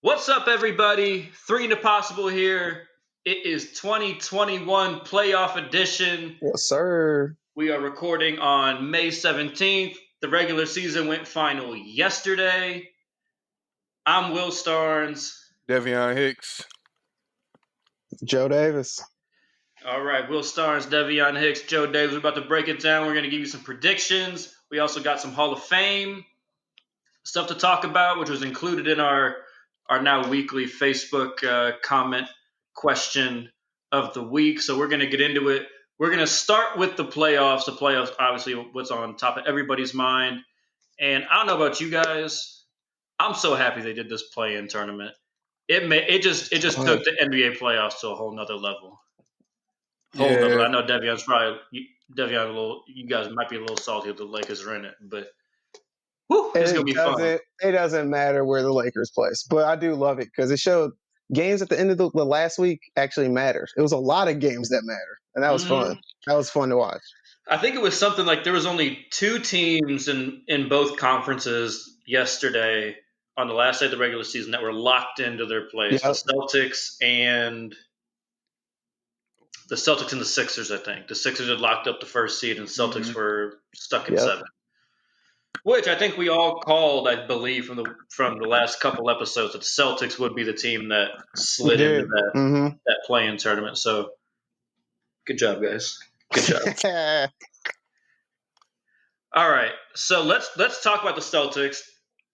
What's up, everybody? Three and Possible here. It is 2021 playoff edition. Yes, sir. We are recording on May 17th. The regular season went final yesterday. I'm Will Starnes. Devion Hicks. Joe Davis. All right, Will Starnes, Devion Hicks, Joe Davis. We're about to break it down. We're going to give you some predictions. We also got some Hall of Fame stuff to talk about, which was included in our now weekly Facebook comment question of the week. So we're going to get into it. We're going to start with the playoffs. The playoffs, obviously, what's on top of everybody's mind. And I don't know about you guys. I'm so happy they did this play-in tournament. It just took the NBA playoffs to a whole nother level. I know Devion's you guys might be a little salty if the Lakers are in it, but it's gonna be fun. It doesn't matter where the Lakers place, but I do love it because it showed games at the end of the last week actually mattered. It was a lot of games that mattered, and that was fun. That was fun to watch. I think it was something like there was only two teams in both conferences yesterday on the last day of the regular season that were locked into their place. Yep. The Celtics and the Sixers, I think. The Sixers had locked up the first seed, and Celtics were stuck in seven. Which I think we all called, I believe, from the last couple episodes, that the Celtics would be the team that slid into that play-in tournament. So, good job, guys. Good job. All right, so let's talk about the Celtics.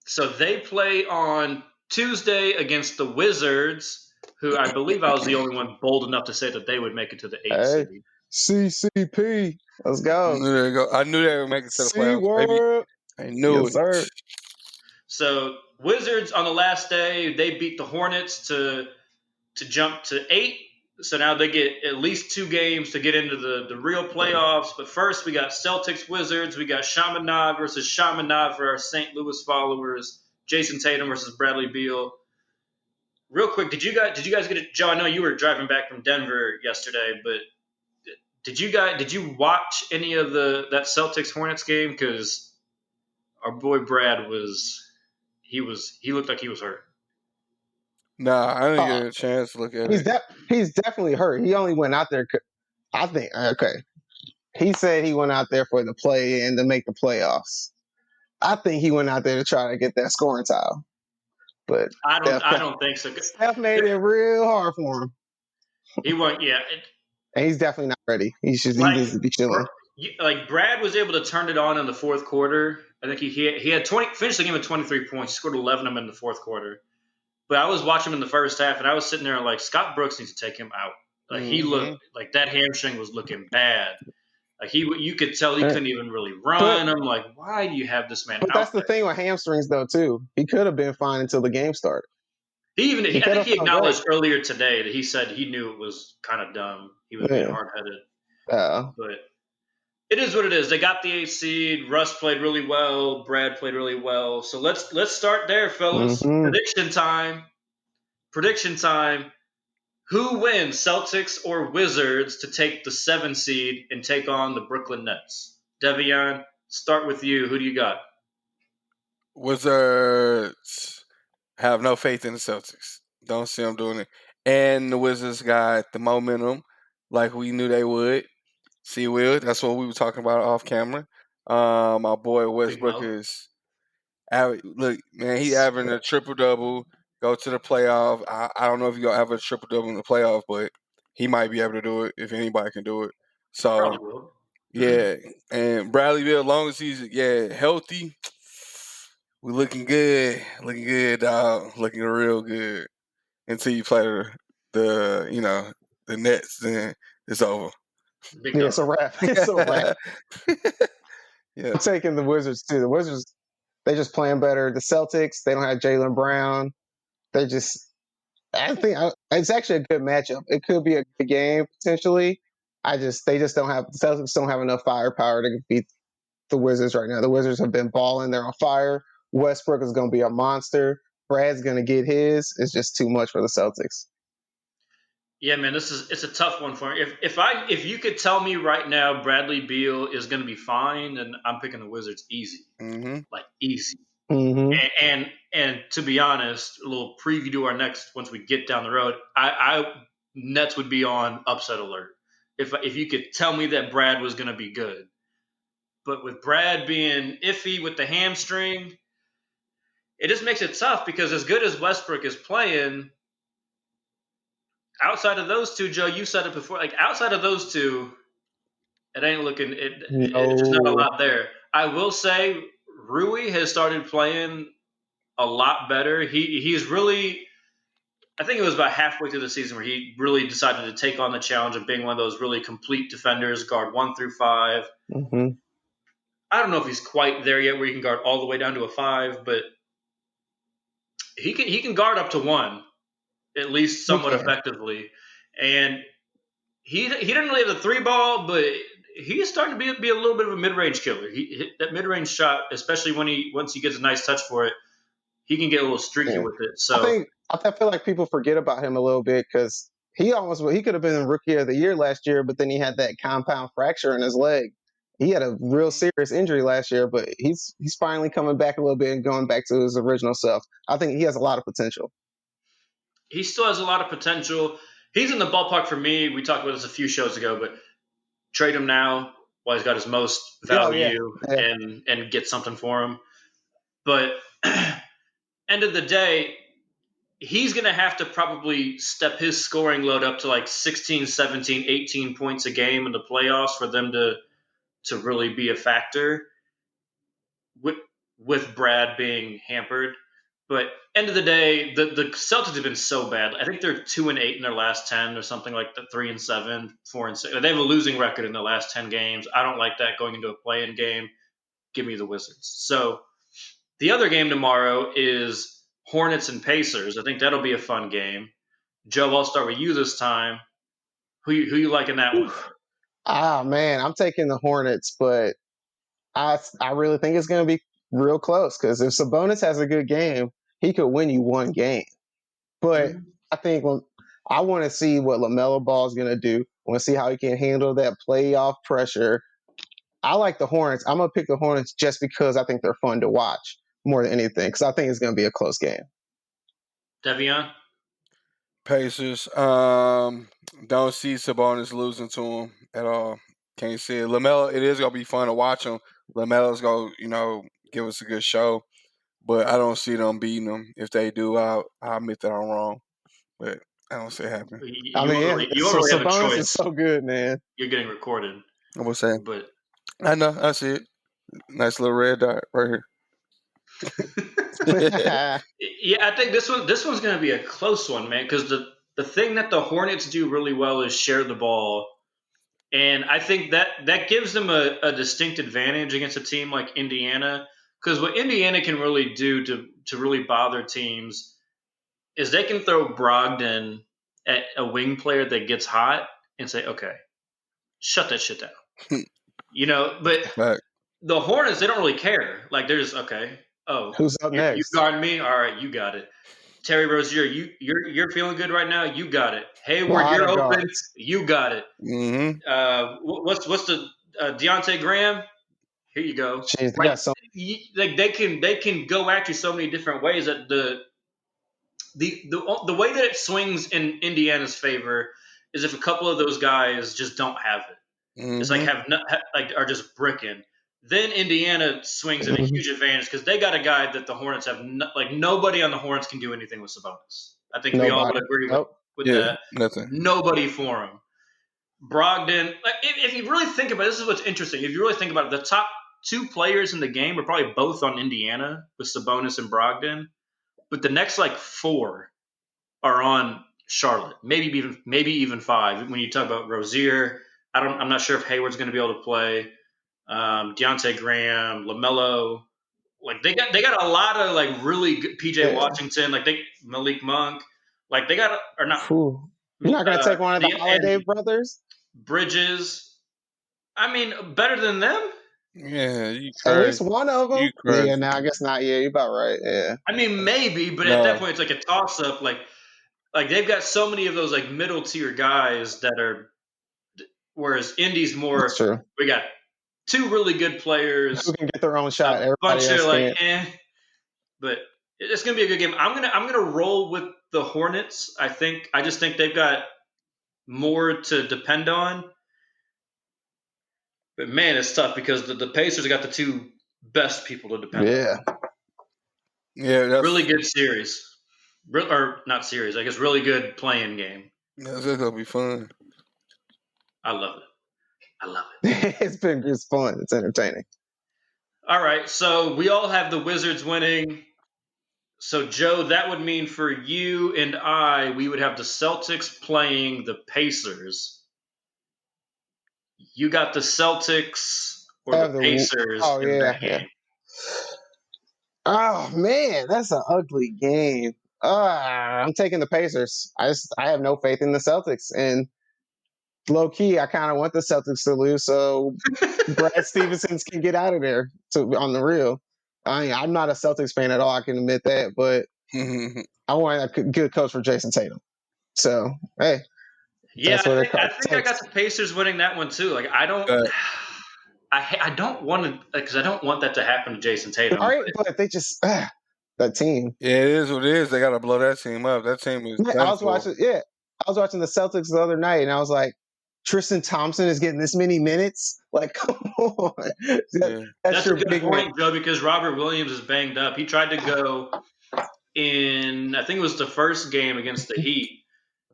So they play on Tuesday against the Wizards, who I believe I was the only one bold enough to say that they would make it to the 8th seed. CCP, let's go. There you go. I knew they would make it to the playoffs, baby. I knew it. Sir. So Wizards on the last day, they beat the Hornets to jump to 8. So now they get at least 2 games to get into the real playoffs. But first, we got Celtics Wizards. We got Chaminade versus Chaminade for our St. Louis followers. Jason Tatum versus Bradley Beal. Real quick, did you guys get it? Joe, I know you were driving back from Denver yesterday, but did you watch any of that Celtics Hornets game? Because our boy Brad he looked like he was hurt. Nah, I didn't get a chance to look at it. He's definitely hurt. He only went out there. I think he said he went out there for the play and to make the playoffs. I think he went out there to try to get that scoring title. But I don't think so. Steph made it real hard for him. He won't. Yeah, and he's definitely not ready. He needs to be chilling. Like Brad was able to turn it on in the fourth quarter. I think he had finished the game with 23 points. He scored 11 of them in the fourth quarter. But I was watching him in the first half, and I was sitting there like, Scott Brooks needs to take him out. Like he looked like that hamstring was looking bad. Like you could tell he couldn't even really run. I'm like, why do you have this man? But that's the thing with hamstrings, though, too. He could have been fine until the game started. I think he acknowledged earlier today that he said he knew it was kind of dumb. He was being hard-headed. But it is what it is. They got the 8th seed. Russ played really well. Brad played really well. So let's start there, fellas. Prediction time. Who wins, Celtics or Wizards, to take the 7 seed and take on the Brooklyn Nets? Devion, start with you. Who do you got? Wizards have no faith in the Celtics. Don't see them doing it. And the Wizards got the momentum like we knew they would. See, Will, that's what we were talking about off camera. My boy Westbrook is look, man, he averaging a triple-double, go to the playoff. I don't know if he's going to have a triple-double in the playoff, but he might be able to do it if anybody can do it. So, yeah. And Bradley Beal, as long as he's healthy, we're looking good. Looking good, dog. Looking real good. Until you play the Nets, then it's over. It's a wrap. Yeah. I'm taking the Wizards too. The Wizards, they're just playing better. The Celtics, they don't have Jaylen Brown. I think it's actually a good matchup. It could be a good game potentially. The Celtics don't have enough firepower to beat the Wizards right now. The Wizards have been balling. They're on fire. Westbrook is going to be a monster. Brad's going to get his. It's just too much for the Celtics. Yeah, man, it's a tough one for me. If you could tell me right now Bradley Beal is going to be fine, then I'm picking the Wizards easy. Like easy. Mm-hmm. And to be honest, a little preview to our next once we get down the road. I Nets would be on upset alert if you could tell me that Brad was going to be good. But with Brad being iffy with the hamstring, it just makes it tough because as good as Westbrook is playing, outside of those two, Joe, you said it before. Like outside of those two, it ain't looking. It's just not a No. lot there. I will say Rui has started playing a lot better. He's really. I think it was about halfway through the season where he really decided to take on the challenge of being one of those really complete defenders, guard 1 through 5. Mm-hmm. I don't know if he's quite there yet where he can guard all the way down to a 5, but he can guard up to 1 at least He somewhat can. effectively. And he didn't really have the 3 ball, but he's starting to be a little bit of a mid range killer. That mid range shot, especially once he gets a nice touch for it, he can get a little streaky Yeah. with it. So I feel like people forget about him a little bit because he could have been Rookie of the Year last year, but then he had that compound fracture in his leg. He had a real serious injury last year, but he's finally coming back a little bit and going back to his original self. I think he has a lot of potential. he still has a lot of potential. He's in the ballpark for me. We talked about this a few shows ago, but trade him now while he's got his most Oh yeah, value yeah. and get something for him. But end of the day, he's going to have to probably step his scoring load up to like 16, 17, 18 points a game in the playoffs for them to really be a factor with Brad being hampered. But end of the day, the Celtics have been so bad. I think they're 2-8 in their last 10, or something like that. 3-7, 4-6. They have a losing record in their last 10 games. I don't like that going into a play-in game. Give me the Wizards. So the other game tomorrow is Hornets and Pacers. I think that'll be a fun game. Joe, I'll start with you this time. Who you like in that one? Ah man, I'm taking the Hornets, but I really think it's going to be real close because if Sabonis has a good game, he could win you one game. But I think I want to see what LaMelo Ball is going to do. I want to see how he can handle that playoff pressure. I like the Hornets. I'm going to pick the Hornets just because I think they're fun to watch more than anything because I think it's going to be a close game. Devion? Pacers. Don't see Sabonis losing to him at all. Can't see it. LaMelo, it is gonna be fun to watch him. LaMelo's gonna, give us a good show, but I don't see them beating them. If they do, I'll admit that I'm wrong, but I don't see it happening. I mean, yeah, You already have a Sabonis choice. is so good, man. You're getting recorded. I will say, But I know, I see it. Nice little red dot right here. yeah, I think this one's going to be a close one, man. Because the thing that the Hornets do really well is share the ball, and I think that gives them a distinct advantage against a team like Indiana. Because what Indiana can really do to really bother teams is they can throw Brogdon at a wing player that gets hot and say, "Okay, shut that shit down." But Right. the Hornets, they don't really care. Like they're just okay. Oh, Who's up you next? guard me. All right, you got it. Terry Rozier, you're feeling good right now. You got it. Hayward, you're open. guards. You got it. Mm-hmm. What's the Deontay Graham? Here you go. Jeez, they Like, got so they can go at you so many different ways that the way that it swings in Indiana's favor is if a couple of those guys just don't have it. Mm-hmm. It's like are just bricking. Then Indiana swings at a huge advantage because they got a guy that the Hornets have. Nobody on the Hornets can do anything with Sabonis. I think we all would agree with that. Nothing. Nobody for him. Brogdon. If you really think about it, this is what's interesting. If you really think about it, the top 2 players in the game are probably both on Indiana with Sabonis and Brogdon, but the next 4 are on Charlotte. Maybe even 5 when you talk about Rozier. I'm not sure if Hayward's going to be able to play. Deontay Graham, LaMelo, they got a lot of really good PJ Washington, Malik Monk, they got or not. You're not gonna take one of the Holiday brothers? Bridges. I mean, better than them. Yeah, you At crazy. least one of them. You crazy. Yeah, no, I guess not. Yeah, you're about right. Yeah. I mean, maybe, but at that point, it's like a toss up. Like they've got so many of those middle tier guys that are, whereas Indy's more. That's true. We got 2 really good players Who can get their own shot? A bunch Everybody else of can't. but it's gonna be a good game. I'm gonna roll with the Hornets. I just think they've got more to depend on. But man, it's tough because the Pacers got the two best people to depend Yeah. on. Yeah, that's Really good series. Or not series, I guess really good playing game. that's gonna be fun. I love it. It's fun. It's entertaining. All right, so we all have the Wizards winning. So Joe, that would mean for you and I, we would have the Celtics playing the Pacers. You got the Celtics or the Pacers in that game. Oh man, that's an ugly game. I'm taking the Pacers. I have no faith in the Celtics, and low key, I kind of want the Celtics to lose so Brad Stevenson can get out of there. On the real, I'm not a Celtics fan at all. I can admit that, but I want a good coach for Jason Tatum. So hey, yeah, I think I got the Pacers winning that one too. Like I don't want to because I don't want that to happen to Jason Tatum. All right, but they just that team. Yeah, it is what it is. They got to blow that team up. That team is. I was watching the Celtics the other night, and I was like, Tristan Thompson is getting this many minutes. Like, come on. That's a good point, Joe, because Robert Williams is banged up. He tried to go in, I think it was the first game against the Heat,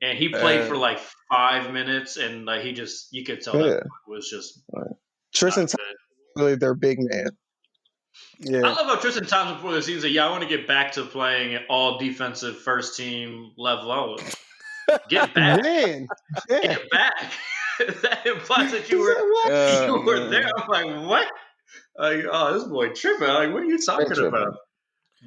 and he played for like 5 minutes, and like you could tell that was just Tristan Thompson, really their big man. Yeah. I love how Tristan Thompson before the season said, I want to get back to playing all defensive first team level. Get back. Get back. That implies that you were there. I'm like, what? Like, oh, this boy tripping. Like, what are you talking about?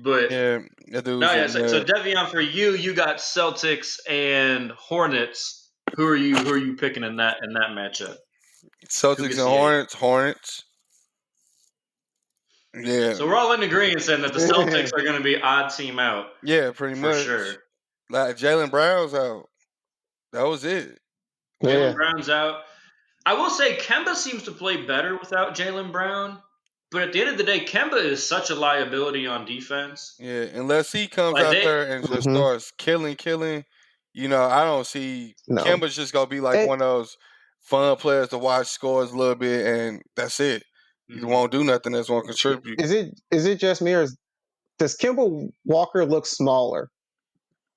But so Devion, for you got Celtics and Hornets. Who are you picking in that matchup? Celtics and Hornets. Yeah. So we're all in agreement saying that the Celtics are going to be odd team out. Yeah, pretty much. For sure. Like Jaylen Brown's out. That was it. Jaylen Brown's out. I will say Kemba seems to play better without Jaylen Brown. But at the end of the day, Kemba is such a liability on defense. Yeah, unless he comes out there and just starts killing, I don't see Kemba's just going to be like one of those fun players to watch, scores a little bit, and that's it. He won't do nothing that's going to contribute. Is it just me, or does Kemba Walker look smaller?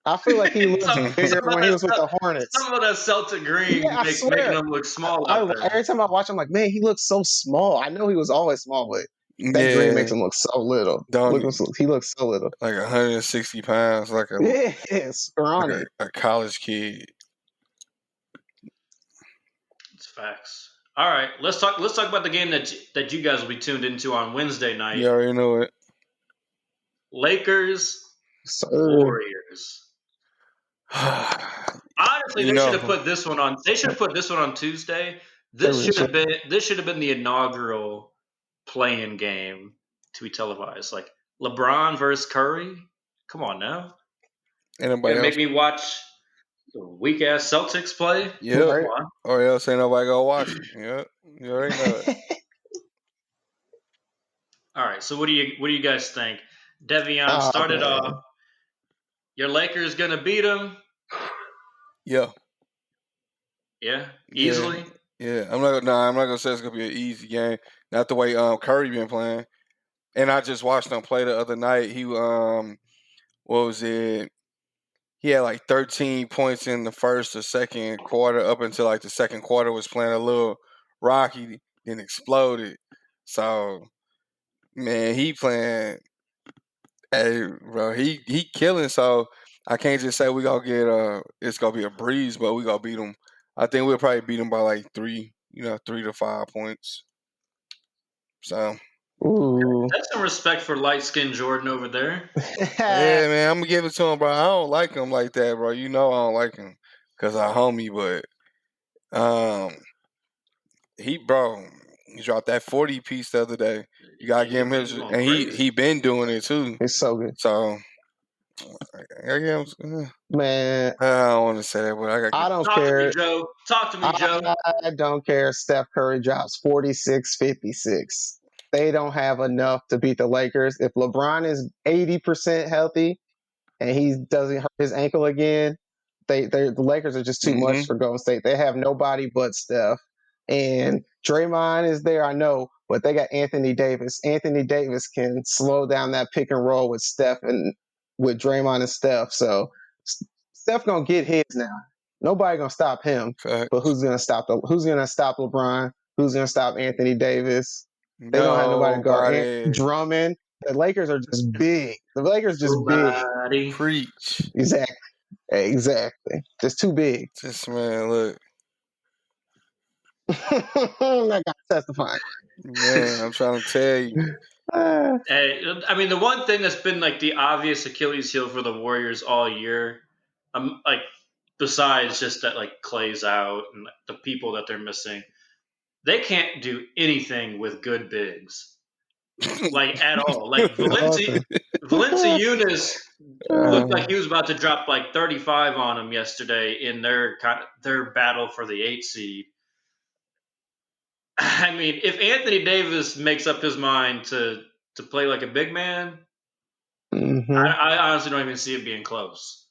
I feel like he looked bigger when he was with the Hornets. Some of that Celtic green making him look small. Every time I watch him, I'm like, man, he looks so small. I know he was always small, but that green makes him look so little. He looks so little. Like 160 pounds, like scrawny. A college kid. It's facts. All right, let's talk about the game that you guys will be tuned into on Wednesday night. You already know it. Lakers, Warriors. Honestly, they should have put this one on. They should have put this one on Tuesday. This should have been the inaugural play-in game to be televised. Like LeBron versus Curry. Come on now. Anybody make me watch the weak ass Celtics play? Yeah. Or else ain't nobody gonna watch it. Yeah. You already know it. All right. So what do you guys think? Devion started off. Your Lakers gonna beat them? Yeah. Yeah. Easily? Yeah. I'm not gonna say it's gonna be an easy game. Not the way Curry been playing. And I just watched him play the other night. He what was it? He had like 13 points in the first or second quarter up until like the second quarter was playing a little rocky, then exploded. So man, he playing he killing, so I can't just say we gonna get it's gonna be a breeze, but we gonna beat him. I think we'll probably beat him by like 3 to 5 points. So that's some respect for light skinned Jordan over there. Yeah, man, I'm gonna give it to him, bro. I don't like him like that, bro. You know I don't like him because I homie, but he dropped that 40 piece the other day. You gotta give him his, and he been doing it too. He's so good. So man, I don't want to say that, but I don't care. Talk to me, Joe. I don't care. Steph Curry drops 46, 56. they don't have enough to beat the Lakers. If LeBron is 80% healthy and he doesn't hurt his ankle again, the Lakers are just too much for Golden State. They have nobody but Steph. And Draymond is there, I know, but they got Anthony Davis. Anthony Davis can slow down that pick and roll with Steph and with Draymond and Steph. So Steph gonna get his now. Nobody gonna stop him. Facts. But who's gonna stop LeBron? Who's gonna stop Anthony Davis? They don't have nobody to guard Drummond. The Lakers are just big. The Lakers just big. Preach. Exactly. Just too big. This man, look. That guy testifying. Man, I'm trying to tell you. Hey, I mean, the one thing that's been like the obvious Achilles heel for the Warriors all year, like besides just that like Clay's out and the people that they're missing, they can't do anything with good bigs, like at all. Like Valanciunas looked like he was about to drop like 35 on him yesterday in their battle for the 8th seed. I mean, if Anthony Davis makes up his mind to play like a big man, I honestly don't even see it being close.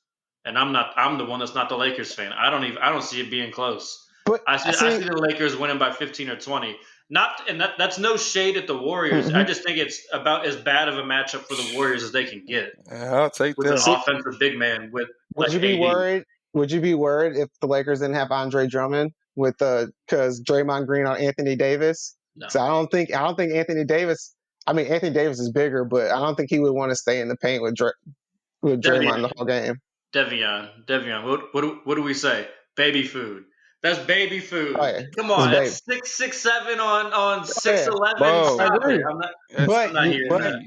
And I'm the one that's not the Lakers fan. I don't see it being close. But I see the Lakers winning by 15 or 20. That's no shade at the Warriors. I just think it's about as bad of a matchup for the Warriors as they can get. I'll take with that. An offensive big man with. Would you be worried? Would you be worried if the Lakers didn't have Andre Drummond because Draymond Green on Anthony Davis? No. So I don't think Anthony Davis. I mean, Anthony Davis is bigger, but I don't think he would want to stay in the paint with Draymond the whole game. Devion, what do we say? Baby food. That's baby food. Oh, yeah. Come on, that's 6'7" on 6'11". I agree. I'm not hearing that.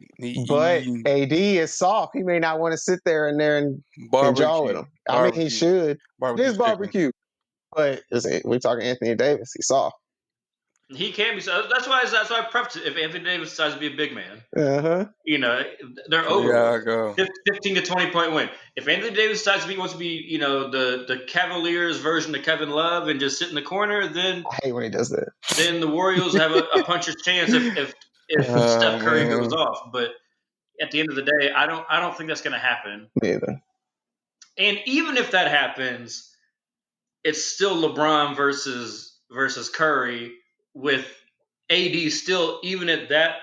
But AD is soft. He may not want to sit there and enjoy with him. I mean, he should. It is barbecue. But we're talking Anthony Davis. He's soft. He can be. So that's why I prefaced it. If Anthony Davis decides to be a big man, they're over. 15 to 20 point win. If Anthony Davis wants to be, the Cavaliers version of Kevin Love and just sit in the corner, then I hate when he does that. Then the Warriors have a puncher's chance if Steph Curry goes off. But at the end of the day, I don't think that's going to happen. Neither. And even if that happens, it's still LeBron versus Curry. With AD still, even at that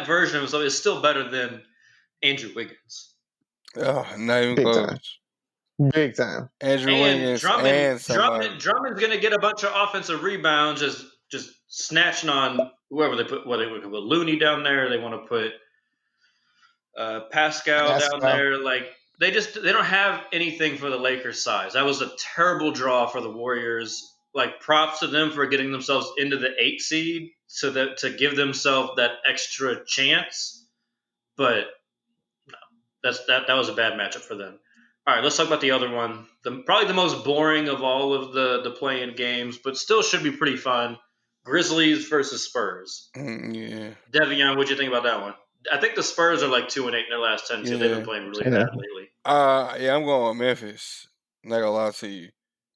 version of himself, is still better than Andrew Wiggins. Oh, not even close. Big time. Andrew Wiggins Drummond's going to get a bunch of offensive rebounds, just snatching on whoever they put. Whether they want to put Looney down there, they want to put Pascal down there. Like they don't have anything for the Lakers' size. That was a terrible draw for the Warriors. Like props to them for getting themselves into the 8th seed, so that to give themselves that extra chance. But no, that was a bad matchup for them. All right, let's talk about the other one. Probably the most boring of all of the play-in games, but still should be pretty fun. Grizzlies versus Spurs. Yeah. Devion, what'd you think about that one? I think the Spurs are like 2-8 in their last 10 too. They've been playing really bad lately. I'm going with Memphis. I'm not gonna lie to you.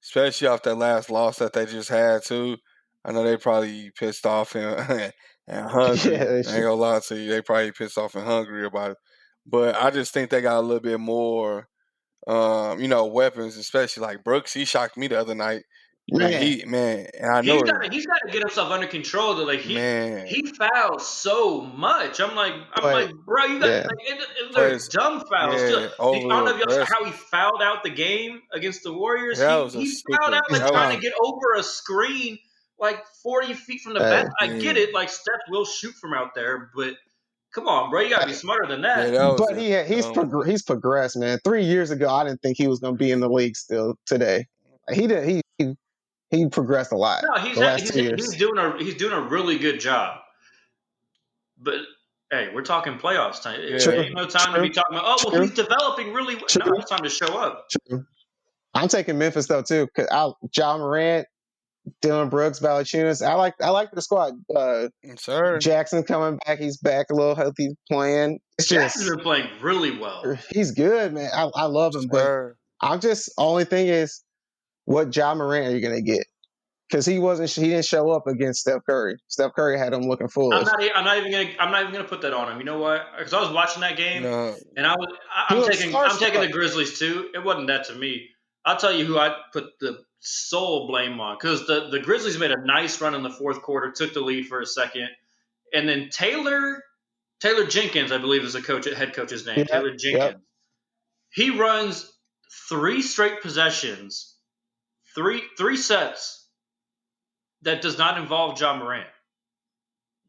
Especially off that last loss that they just had, too. I know they probably pissed off and hungry. I ain't gonna lie to you. They probably pissed off and hungry about it. But I just think they got a little bit more, weapons, especially like Brooks. He shocked me the other night. And I know he's got to get himself under control. Though, like he fouls so much. I'm like, bro, you got they're dumb fouls. I don't know if y'all saw how he fouled out the game against the Warriors. He fouled out trying to get over a screen like 40 feet from the back. I get it. Like Steph will shoot from out there, but come on, bro, you got to be smarter than that. But he's progressed, man. 3 years ago, I didn't think he was going to be in the league still today. He progressed a lot. No, he's doing a really good job. But hey, we're talking playoffs time. Ain't no time to be talking about. He's developing really well. No, it's time to show up. True. I'm taking Memphis though too, because John Morant, Dylan Brooks, Valanciunas. I like the squad. Jackson coming back. He's back a little healthy, playing. Jackson's been playing really well. He's good, man. I love him, but I'm just only thing is, what John Morant are you gonna get? because he didn't show up against Steph Curry. Steph Curry had him looking foolish. I'm not even gonna put that on him. You know what? Because I was watching that game, No. and I'm taking the Grizzlies too. It wasn't that to me. I'll tell you who I put the sole blame on, because the Grizzlies made a nice run in the fourth quarter, took the lead for a second, and then Taylor Jenkins, I believe, is the head coach's name. Yep, Taylor Jenkins. Yep. He runs 3 straight possessions, three sets that does not involve Ja Morant.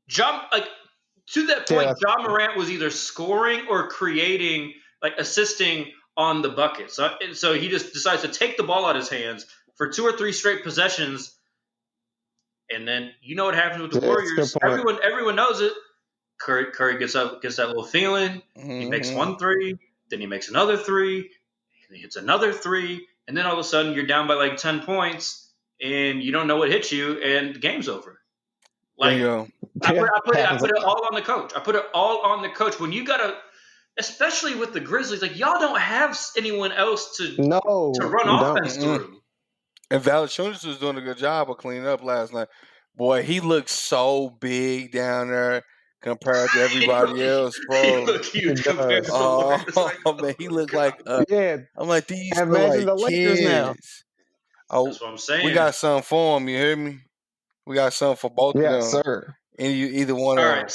To that point, Ja Morant was either scoring or creating, assisting on the bucket. So he just decides to take the ball out of his hands for 2 or 3 straight possessions, and then you know what happens with the Warriors. Everyone knows it. Curry gets that little feeling. He makes 1 3, then he makes another 3, and he hits another 3, and then all of a sudden you're down by 10 points, and you don't know what hit you, and the game's over. Bingo. I put it all on the coach. I put it all on the coach. When you gotta, especially with the Grizzlies, y'all don't have anyone else to run offense through. And Valanciunas was doing a good job of cleaning up last night. Boy, he looked so big down there compared to everybody else, bro. He looked huge compared to the Warriors. Man, he looked like I'm like, these are imagine the Lakers kids. now. Oh, that's what I'm saying. We got something for them. You hear me? We got something for both of them. Yes, sir. Either one of them. All right,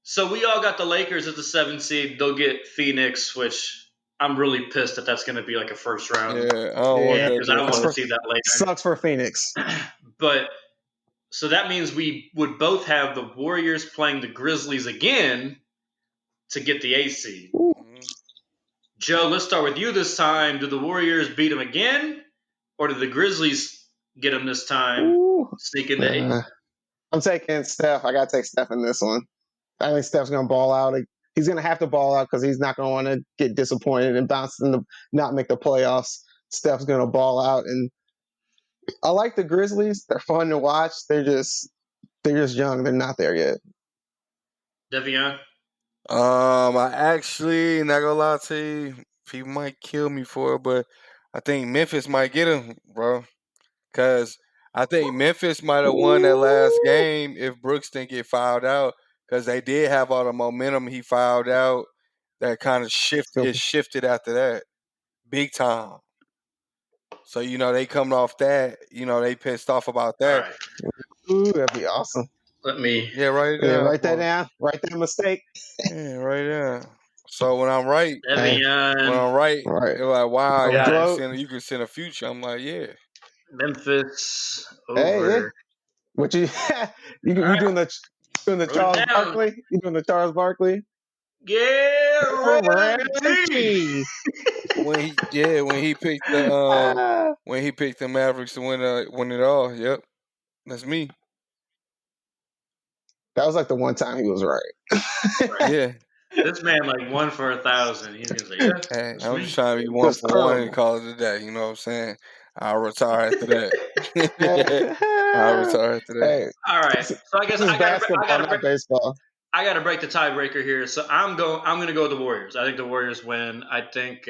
so we all got the Lakers as the 7th seed. They'll get Phoenix, which I'm really pissed that's going to be a first round. Yeah, I don't want that. Because I want to see that later. Sucks for Phoenix. But so that means we would both have the Warriors playing the Grizzlies again to get the 8th seed. Joe, let's start with you this time. Do the Warriors beat them again, or do the Grizzlies get them this time? Sneak into 8th. I'm taking Steph. I got to take Steph in this one. I think Steph's going to ball out. He's going to have to ball out because he's not going to want to get disappointed and bounce and not make the playoffs. Steph's going to ball out. And I like the Grizzlies. They're fun to watch. They're just young. They're not there yet. Devion? I actually, not gonna lie to you, people might kill me for it, but I think Memphis might get him, bro. Because I think Memphis might have won that last game if Brooks didn't get fouled out, because they did have all the momentum. He fouled out. That kind of shifted after that, big time. So, they coming off that, they pissed off about that. Right. Ooh, that'd be awesome. Let me. Write that down. Write that mistake. Yeah, right there. So when I'm right, Devion. you're like, wow, Okay. you can send a future. I'm like, yeah. Memphis over. Hey. What you doing the Charles Barkley? You doing the Charles Barkley? Yeah, Randy. when he picked the Mavericks to win it all. Yep, that's me. That was the one time he was right. Yeah. This man 1 for 1,000. He's gonna say, yeah. Hey, I'm just trying to be 1 for 1 and call it a day. You know what I'm saying? I'll retire after that. I'll retire after that. Hey, all right. So I guess I got baseball. I got to break the tiebreaker here. So I'm going to go with the Warriors. I think the Warriors win. I think.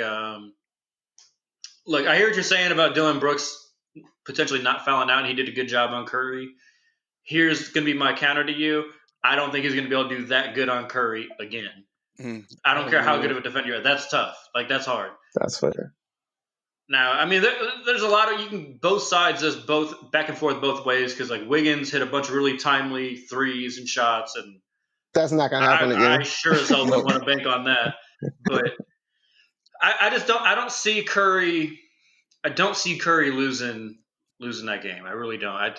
Look, I hear what you're saying about Dylan Brooks potentially not fouling out, and he did a good job on Curry. Here's going to be my counter to you. I don't think he's going to be able to do that good on Curry again. I don't care how good of a defender you are. That's tough. That's hard. That's fair. Now, I mean, there's a lot of both sides just both back and forth both ways, because Wiggins hit a bunch of really timely threes and shots, and that's not going to happen again. I sure as hell don't want to bank on that. But I just don't. I don't see Curry. I don't see Curry losing that game. I really don't. I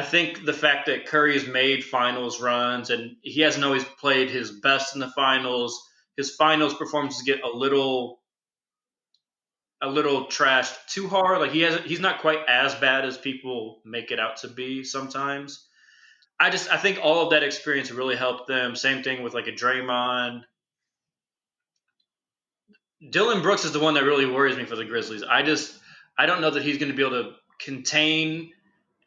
think the fact that Curry has made finals runs and he hasn't always played his best in the finals. His finals performances get a little trashed too hard. He's not quite as bad as people make it out to be sometimes. I think all of that experience really helped them. Same thing with a Draymond. Dylan Brooks is the one that really worries me for the Grizzlies. I don't know that he's going to be able to contain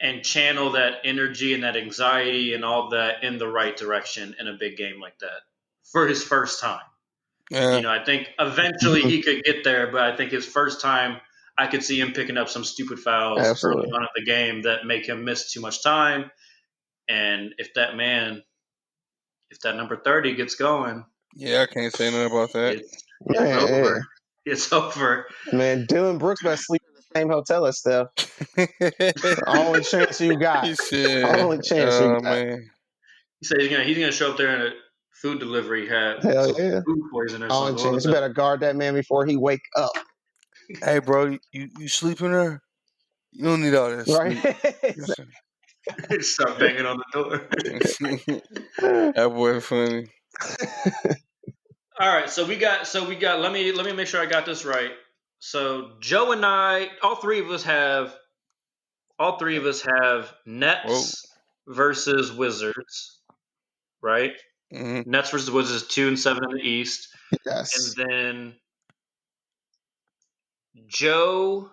and channel that energy and that anxiety and all that in the right direction in a big game like that for his first time. Yeah. I think eventually he could get there, but I think his first time, I could see him picking up some stupid fouls Absolutely. early on in the game that make him miss too much time. And if that number 30 gets going, Yeah, I can't say nothing about that. it's Man, over. yeah. It's over. Man, Dylan Brooks better sleep in the same hotel as Steph. Only chance you got. He said, Only chance you got. man. He said he's gonna show up there in a food delivery hat, Hell some yeah. food poison or Only something. chance. You better guard that man before he wake up. Hey, bro, you sleeping there? You don't need all that Right? sleep. Start banging on the door. That boy funny. All right, so we got. Let me make sure I got this right. So Joe and I, all three of us have Nets versus Wizards, right? Mhm. Nets versus Wizards 2-7 in the East, Yes. and then Joe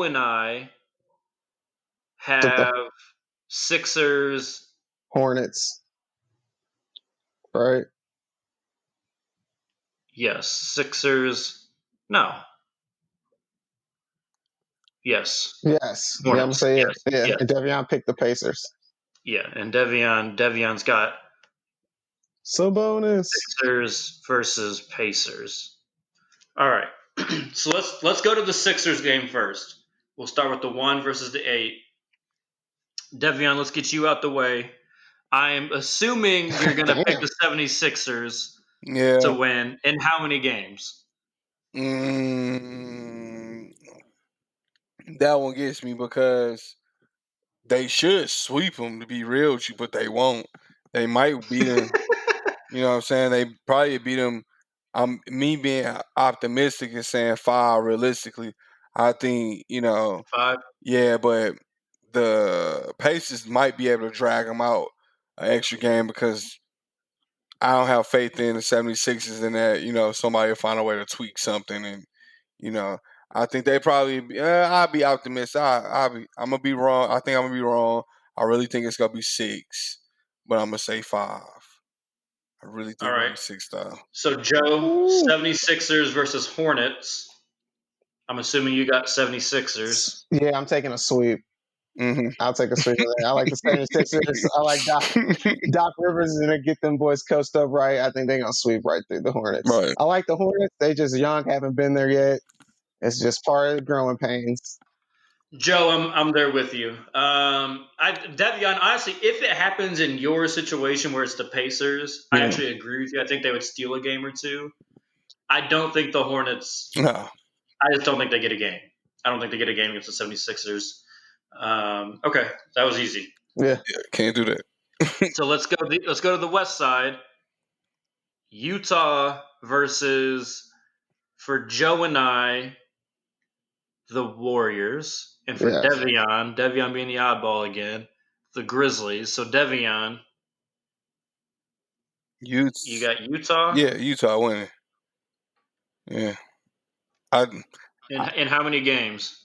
and I have Sixers. Hornets. Right? Yes, Sixers. No. Yes. Yes. Hornets. Yeah, I'm gonna say yes. it. Yeah. Yes. And Devion picked the Pacers. Yeah, and Devion's got Sabonis. Sixers versus Pacers. All right. So let's go to the Sixers game first. We'll start with the 1 versus the 8. Devion, let's get you out the way. I am assuming you're going to pick the 76ers Yeah. to win. In how many games? That one gets me because they should sweep them, to be real with you, but they won't. They might beat them. You know what I'm saying? They probably beat them. Me being optimistic and saying 5 realistically. I think, 5? yeah, but the Pacers might be able to drag them out an extra game because I don't have faith in the 76ers in that, somebody will find a way to tweak something. And, I think they probably, I'll be optimistic. I'm going to be wrong. I think I'm going to be wrong. I really think it's going to be 6, but I'm going to say 5. I really think All it's going right. to be 6, though. So, Joe, 76ers versus Hornets. I'm assuming you got 76ers. Yeah, I'm taking a sweep. Mm-hmm. I'll take a sweep of that. I like the 76ers. I like Doc Rivers is gonna get them boys coached up right. I think they're gonna sweep right through the Hornets. Right. I like the Hornets. They just young, haven't been there yet. It's just part of the growing pains. Joe, I'm there with you. Devion, honestly, if it happens in your situation where it's the Pacers, I actually agree with you. I think they would steal a game or two. I don't think the Hornets. No. I just don't think they get a game. I don't think they get a game against the 76ers. Okay, that was easy. Yeah, can't do that. So let's go to the West Side. Utah versus, for Joe and I, the Warriors, and for yeah. Devion being the oddball again, the Grizzlies. So Devion, you got Utah. Yeah, Utah winning. Yeah. In how many games?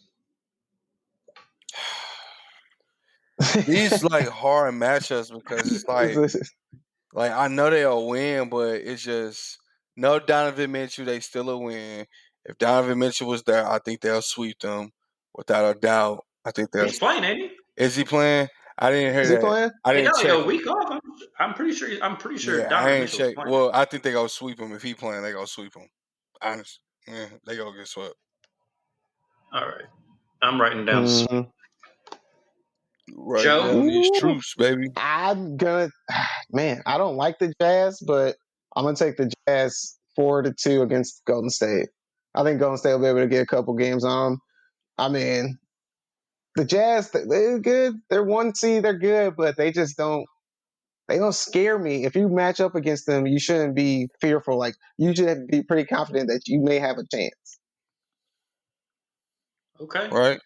These like hard matchups because it's like I know they'll win, but it's just no Donovan Mitchell, they still a win. If Donovan Mitchell was there, I think they'll sweep them without a doubt. I think they'll. He's playing, ain't he? Is he playing? I didn't hear Is he that. playing? I He didn't got check. like a week off. I'm pretty sure. Yeah, I Donovan ain't Mitchell's check. playing. Well, I think they gonna sweep him if he playing. They gonna sweep him. Honest, yeah, they gonna get swept. All right, I'm writing down. Mhm. Right Joe? down these Ooh. truths, baby. I'm gonna, man. I don't like the Jazz, but I'm gonna take the Jazz 4-2 against Golden State. I think Golden State will be able to get a couple games on them. I mean, the Jazz, they're good. They're 1 seed. They're good, but they just don't. They don't scare me. If you match up against them, you shouldn't be fearful. Like you should be pretty confident that you may have a chance. Okay. Right.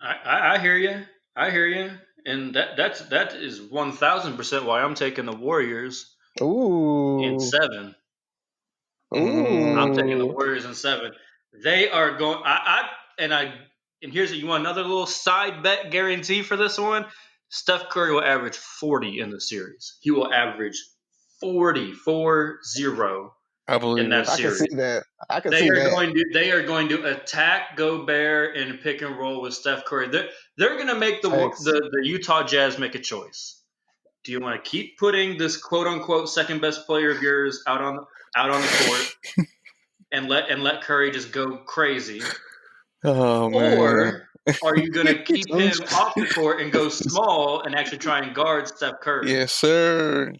I hear you. I hear you. And that is 1,000% why I'm taking the Warriors Ooh. in 7. Ooh. I'm taking the Warriors in 7. They are going. And here's you want another little side bet guarantee for this one. Steph Curry will average 40 in the series. He will average 40. I believe in that it. I can series. see that. I can They see are that. going to attack Gobert and pick and roll with Steph Curry. They're going to make Facts. the Utah Jazz make a choice. Do you want to keep putting this quote unquote second best player of yours out on the court and let Curry just go crazy, Oh man. or are you going to keep him off the court and go small and actually try and guard Steph Curry? Yes, sir.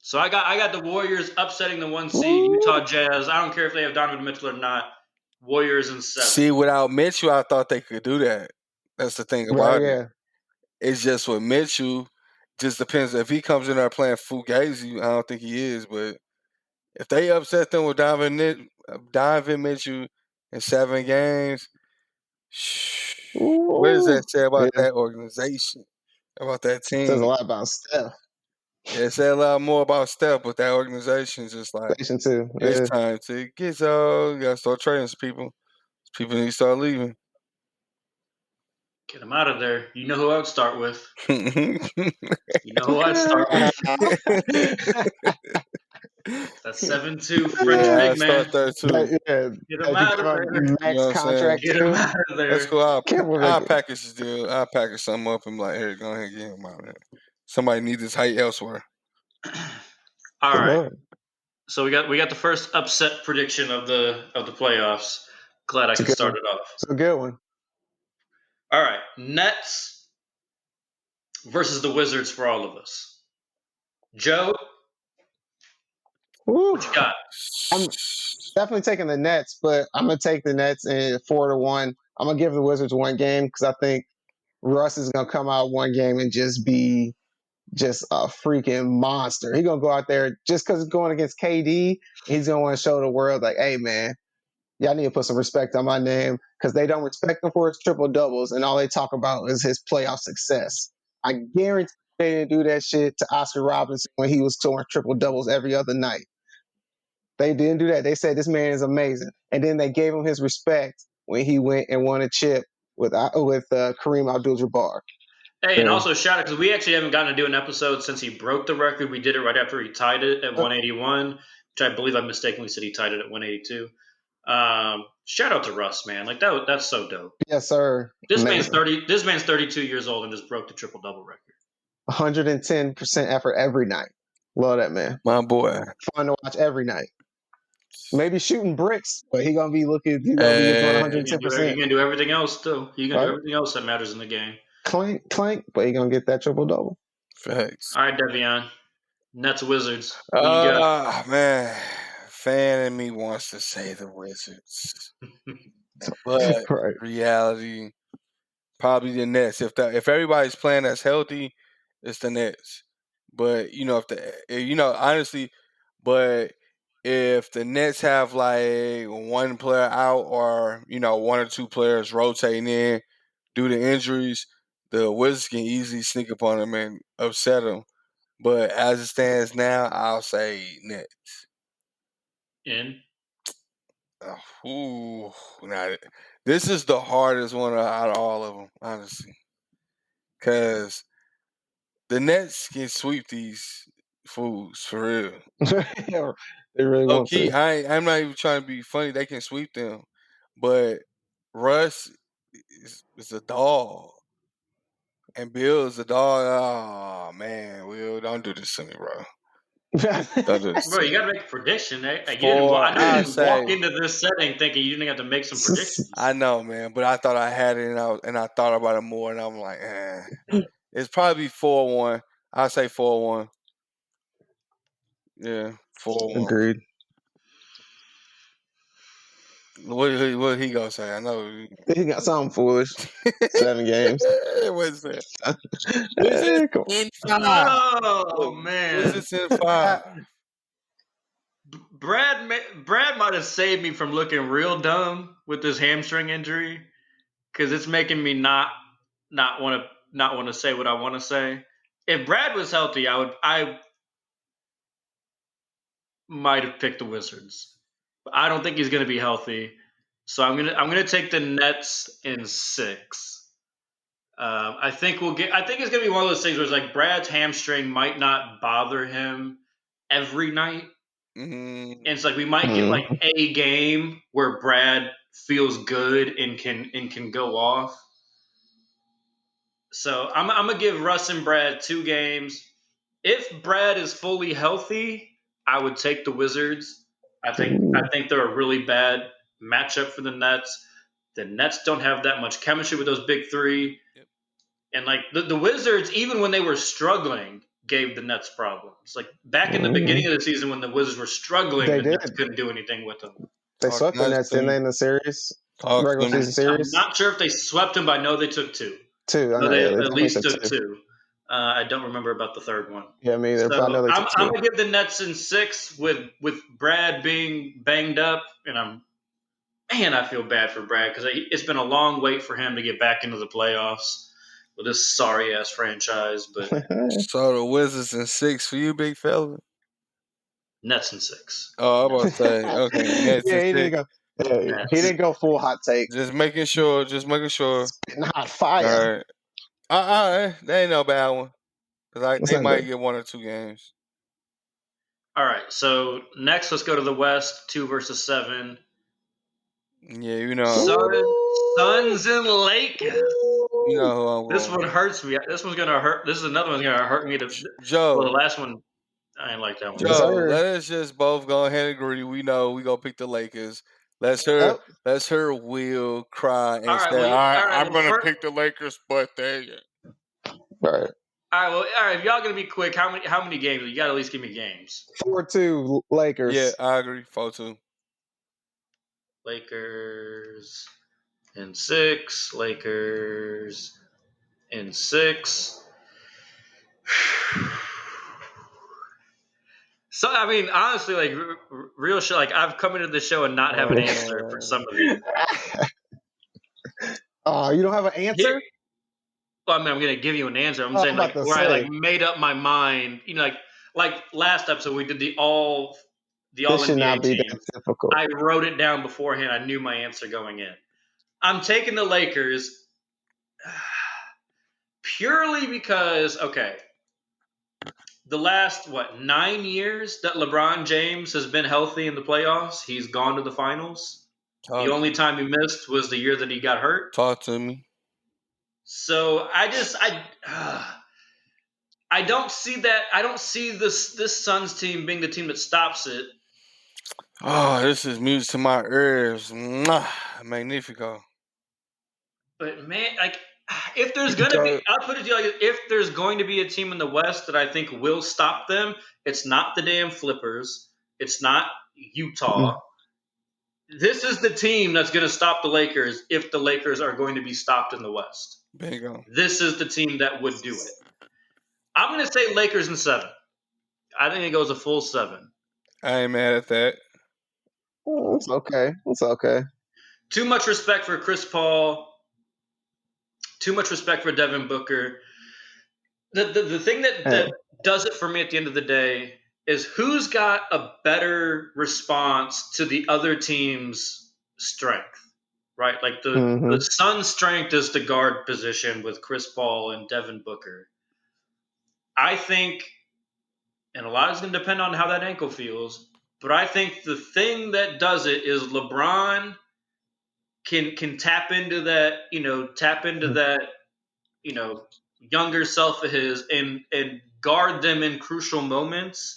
So I got the Warriors upsetting the 1 seed Ooh. Utah Jazz. I don't care if they have Donovan Mitchell or not. Warriors in 7. See, without Mitchell, I thought they could do that. That's the thing Right, about it. yeah. It's just with Mitchell, just depends. If he comes in there playing fugazi, I don't think he is. But if they upset them with Donovan Mitchell in 7 games, what does Ooh. that say about Yeah. that organization, about that Says a team? lot about Steph. Yeah, it said a lot more about Steph, but that organization is just like, Station too. it's Yeah. time to get so. You got to start trading some people. People need to start leaving. Get him out of there. You know who I would start with. Yeah, You know who I'd start with. That 7'2" French I big man. start there too. Yeah. Get him That you out give of a there. You know max what I'm saying? contract Get him too. out of That's there. cool. Can't believe I'll they package this deal. I'll package something up and be like, here, go ahead and get him out of there. Somebody needs this height elsewhere. All Good right. Lord. So we got the first upset prediction of the playoffs. Glad I It's a can good start one. it off. It's a good one. All right. Nets versus the Wizards for all of us. Joe, Woo. what you got? I'm definitely taking the Nets, but I'm gonna take the Nets in 4-1. I'm gonna give the Wizards one game because I think Russ is gonna come out one game and just be just a freaking monster. He's gonna go out there just because it's going against KD. He's gonna want to show the world like, hey man, y'all need to put some respect on my name because they don't respect him for his triple doubles, and all they talk about is his playoff success. I guarantee they didn't do that shit to Oscar Robinson when he was scoring triple doubles every other night. They didn't do that. They said this man is amazing, and then they gave him his respect when he went and won a chip with Kareem Abdul-Jabbar. Hey, and Yeah. also shout out because we actually haven't gotten to do an episode since he broke the record. We did it right after he tied it at 181, which I believe I mistakenly said he tied it at 182. Shout out to Russ, man. Like that's so dope. Yes, sir. This man's Amazing. 32 years old and just broke the triple double record. 110% effort every night. Love that man. My boy. Fun to watch every night. Maybe shooting bricks, but he's gonna be doing 110%. He can do everything else too. He can do Right? everything else that matters in the game. Clank, clank, but he's gonna get that triple double. Facts. All right, Devion. Nets Wizards. Who you got? Man. Fan in me wants to say the Wizards. But Right. reality, probably the Nets. If everybody's playing that's healthy, it's the Nets. But honestly, but if the Nets have like one player out or one or two players rotating in due to injuries, the Wizards can easily sneak up on them and upset them. But as it stands now, I'll say Nets. In. Now, this is the hardest one out of all of them, honestly, because the Nets can sweep these fools for real. They really Low want key, to. I'm not even trying to be funny. They can sweep them, but Russ is a dog, and Beal is a dog. Oh man, Will, don't do this to me, bro. Don't do this Bro, to you me. got to make a prediction. I For know you I didn't walk say, into this setting thinking you didn't have to make some predictions. I know, man, but I thought I had it, and I thought about it more, and I'm like, it's probably 4-1. I say 4-1. Yeah, 4-1. Agreed. What he gonna say? I know. He got something foolish. 7 games. What's that? Wizards Come in 5. Oh Look, man, Wizards in 5. Brad might have saved me from looking real dumb with this hamstring injury because it's making me not want to say what I want to say. If Brad was healthy, I might have picked the Wizards. But I don't think he's going to be healthy, so I'm gonna take the Nets in 6. I think I think it's gonna be one of those things where it's like Brad's hamstring might not bother him every night, Mm, And it's like we might get like a game where Brad feels good and can go off. So I'm gonna give Russ and Brad 2 games. If Brad is fully healthy, I would take the Wizards. I think they're a really bad matchup for the Nets. The Nets don't have that much chemistry with those big three. Yep. And like the Wizards, even when they were struggling, gave the Nets problems. Like back in the beginning of the season when the Wizards were struggling, the Nets couldn't do anything with them. They swept the Nets, didn't they, in the series? Regular season series? I'm not sure if they swept them, but I know they took 2. Two. I No, know, they yeah, at least took 2. I don't remember about the third one. Yeah, me either. So But I know they I'm took 2. gonna give the Nets in 6 with Brad being banged up, and I feel bad for Brad because it's been a long wait for him to get back into the playoffs with this sorry ass franchise. But So the Wizards in 6 for you, big fella. Nets in 6. Oh, I'm about to say, okay, Nets Yeah, in he 6. didn't go. Yeah, he didn't go full hot take. Just making sure. Spitting hot fire. All right. That ain't no bad one. Because they might get 1 or 2 games. All right. So next, let's go to the West. 2 versus 7. Yeah, you know. Suns and Lakers. You know who I'm going. This one hurts me. This one's gonna hurt. This is another one's gonna hurt me. Joe. Well, the last one, I ain't like that one. Joe, let us just both go ahead and agree. We know we gonna pick the Lakers. Let's hear Will cry and say, "I'm gonna pick the Lakers," but they. Right. All right. If y'all gonna be quick, how many games? You gotta at least give me games. 4-2 Lakers. Yeah, I agree. 4-2. Lakers in 6. Lakers in 6. So I mean, honestly, like real shit. Like I've come into the show and not have an answer for some of these. Oh, you don't have an answer? Well, I mean, I'm gonna give you an answer. I'm saying like where I like made up my mind. You know, like last episode we did the all NBA team. Difficult. I wrote it down beforehand. I knew my answer going in. I'm taking the Lakers purely because the last 9 years that LeBron James has been healthy in the playoffs, he's gone to the finals. The only time he missed was the year that he got hurt. Talk to me. So I don't see that. I don't see this Suns team being the team that stops it. Oh, this is music to my ears. Magnifico. But man, like if there's gonna be, I'll put it to you like, if there's going to be a team in the West that I think will stop them, it's not the damn Flippers. It's not Utah. This is the team that's going to stop the Lakers if the Lakers are going to be stopped in the West. Bingo. This is the team that would do it. I'm going to say Lakers in 7. I think it goes a full 7. I ain't mad at that. It's okay. It's okay. Too much respect for Chris Paul. Too much respect for Devin Booker. The thing that does it for me at the end of the day is who's got a better response to the other team's strength, right? Like the Suns' strength is the guard position with Chris Paul and Devin Booker. I think, and a lot is going to depend on how that ankle feels, but I think the thing that does it is LeBron can tap into that, younger self of his and guard them in crucial moments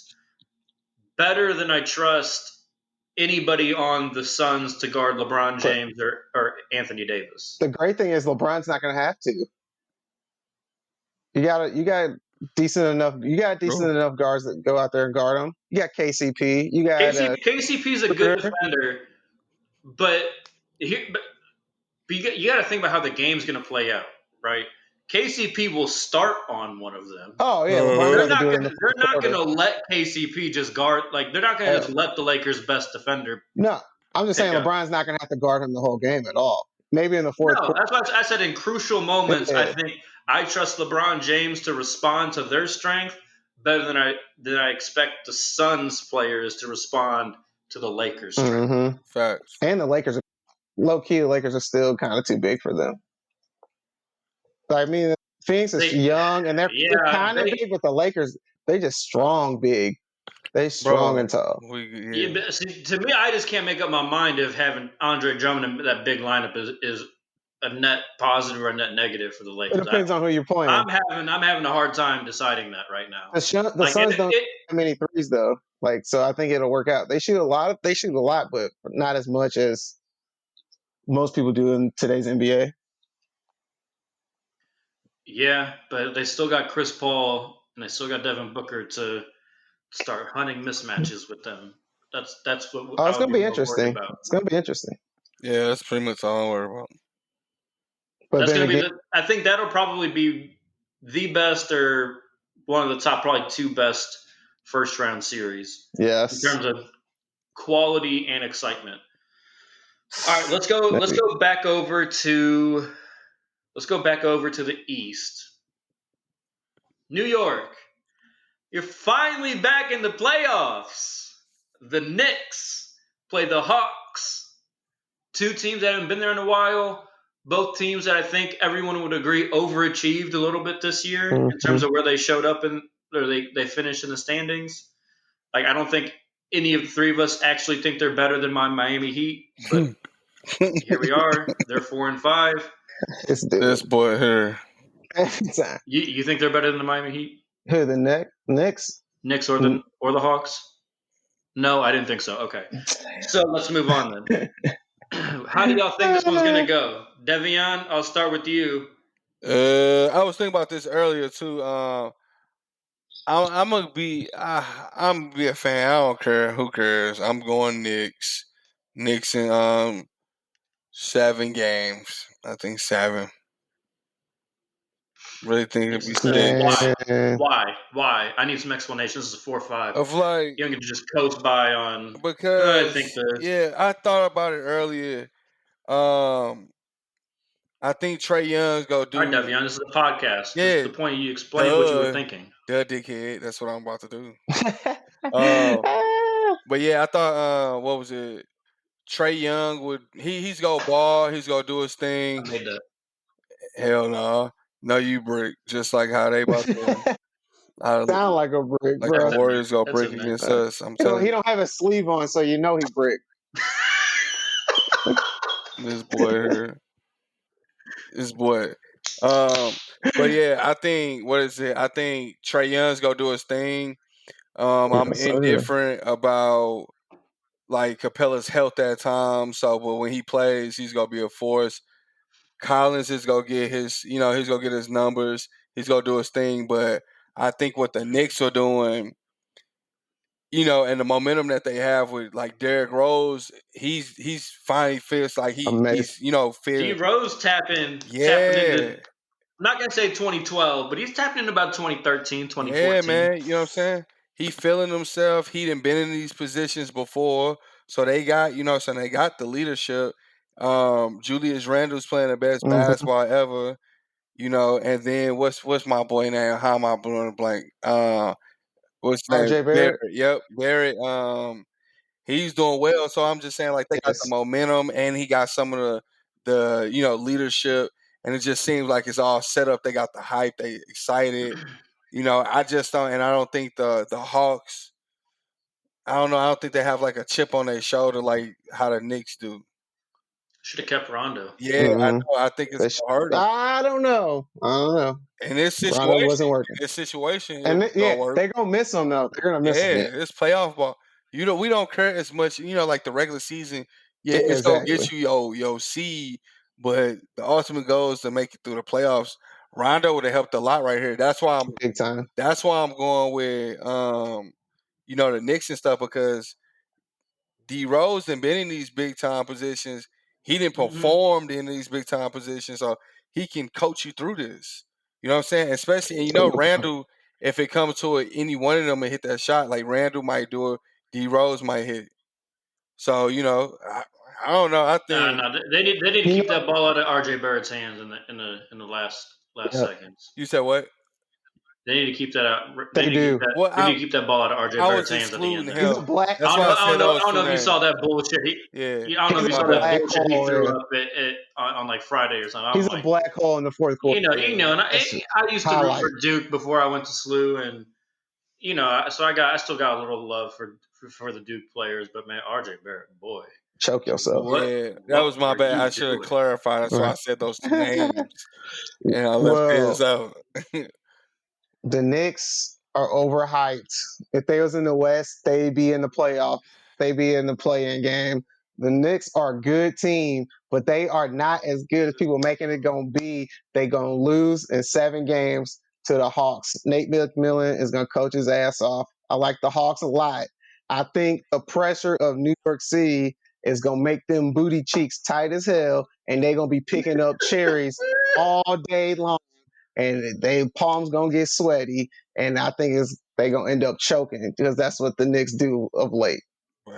better than I trust anybody on the Suns to guard LeBron James or Anthony Davis. The great thing is LeBron's not going to have to. You got decent enough guards that go out there and guard him. You got KCP. You got KCP's a good defender, but you got to think about how the game's going to play out, right? KCP will start on one of them. Oh yeah, they're not going to let KCP just guard. Like they're not going to just let the Lakers' best defender. No, I'm just saying LeBron's not going to have to guard him the whole game at all. Maybe in the fourth. No, that's why I said in crucial moments. I think I trust LeBron James to respond to their strength better than I expect the Suns players to respond to the Lakers' strength. Mm-hmm. Facts. And the Lakers, low key, the Lakers are still kind of too big for them. I mean, Phoenix is young and they're kind of big, but the Lakers, they just strong big. They strong and tall. Yeah, but see, to me, I just can't make up my mind if having Andre Drummond in that big lineup is a net positive or a net negative for the It Lakers. depends on who you're playing. I'm having a hard time deciding that right now. The Suns don't have many threes though. Like, so I think it'll work out. They shoot a lot, but not as much as most people do in today's NBA. Yeah, but they still got Chris Paul and they still got Devin Booker to start hunting mismatches with them. That's what it's gonna be interesting. interesting. It's gonna be interesting. Yeah, that's pretty much all I'm worried about. But that's then gonna be. I think that'll probably be the best or one of the top, probably two best first round series. Yes. In terms of quality and excitement. All right, let's go back over to the East. New York, you're finally back in the playoffs. The Knicks play the Hawks, two teams that haven't been there in a while. Both teams that I think everyone would agree overachieved a little bit this year in terms of where they showed up or they finished in the standings. Like, I don't think any of the three of us actually think they're better than my Miami Heat, but here we are. They're 4-5. This boy here. You think they're better than the Miami Heat? Who, the Knicks? Knicks or the Hawks? No, I didn't think so. Okay. So let's move on then. How do y'all think this one's going to go? Devion, I'll start with you. I was thinking about this earlier too. I'm gonna be a fan. I don't care. Who cares? I'm going Knicks. Knicks in 7 games. I think 7. Really think it'd be sick. Why? I need some explanation. This is a 4-5. Of like, you don't get to just coast by on. because I think I thought about it earlier. I think Trae Young's gonna do. All right, Devion, this is a podcast. Yeah, this is the point. You explain what you were thinking. Duh, dickhead. That's what I'm about to do. But yeah, I thought what was it? Trae Young would he's gonna ball. He's gonna do his thing. I made that. Hell no, no, you brick. Just like how they about to. Sound like a brick, like bro. the Warriors go brick against us. I'm telling you. He don't have a sleeve on, so you know he brick. This boy here. This boy. But yeah, I think I think Trae Young's gonna do his thing. I'm indifferent about like Capella's health at times. So, but when he plays, he's gonna be a force. Collins is gonna get his, he's gonna get his numbers. He's gonna do his thing. But I think what the Knicks are doing, and the momentum that they have with like Derrick Rose, he's finally feels like he's D Rose tapping into, I'm not gonna say 2012, but he's tapping into about 2013, 2014. Yeah, man, you know what I'm saying? He feeling himself. He done been in these positions before, so they got they got the leadership. Julius Randle's playing the best basketball ever, and then what's my boy name? How am I blowing a blank? What's his name? RJ Barrett. Yep, Barrett. He's doing well. So I'm just saying, like, they got the momentum, and he got some of the leadership, and it just seems like it's all set up. They got the hype. They excited. I just don't, and I don't think the Hawks. I don't know. I don't think they have like a chip on their shoulder like how the Knicks do. Should have kept Rondo. Yeah, I know. I think it's hard. I don't know. In this situation, Rondo wasn't working. And they're gonna miss him though. They're gonna miss him. Yeah, it's playoff ball. We don't care as much. Like the regular season. Yeah, it's gonna get you your seed, but the ultimate goal is to make it through the playoffs. Rondo would have helped a lot right here. That's why I'm big time. That's why I'm going with the Knicks and stuff, because D Rose and been in these big time positions. He didn't performed in these big time positions, so he can coach you through this. You know what I'm saying? Especially, and Randall, if it comes to it, any one of them and hit that shot, like Randall might do it, D Rose might hit it. So I don't know. I think they need to keep that ball out of RJ Barrett's hands in the last seconds. You said what? They need to keep that out. They do. They need to keep that ball out of RJ Barrett's hands at the end. He's a black. I don't know if you saw that bullshit. I don't know if you saw that bullshit he threw up on like Friday or something. He's a black hole in the fourth quarter. And I used to root for Duke before I went to SLU, and so I still got a little love for the Duke players, but man, RJ Barrett, boy, Choke yourself. Yeah, that was my are bad. you I should have doing? clarified. That's why I said those two names, and I left his Well, out. the Knicks are overhyped. If they was in the West, they'd be in the playoff. They'd be in the play-in game. The Knicks are a good team, but they are not as good as people making it going to be. They're going to lose in 7 games to the Hawks. Nate McMillan is going to coach his ass off. I like the Hawks a lot. I think the pressure of New York City is going to make them booty cheeks tight as hell, and they're going to be picking up cherries all day long, and they palms gonna get sweaty, and I think they gonna end up choking because that's what the Knicks do of late.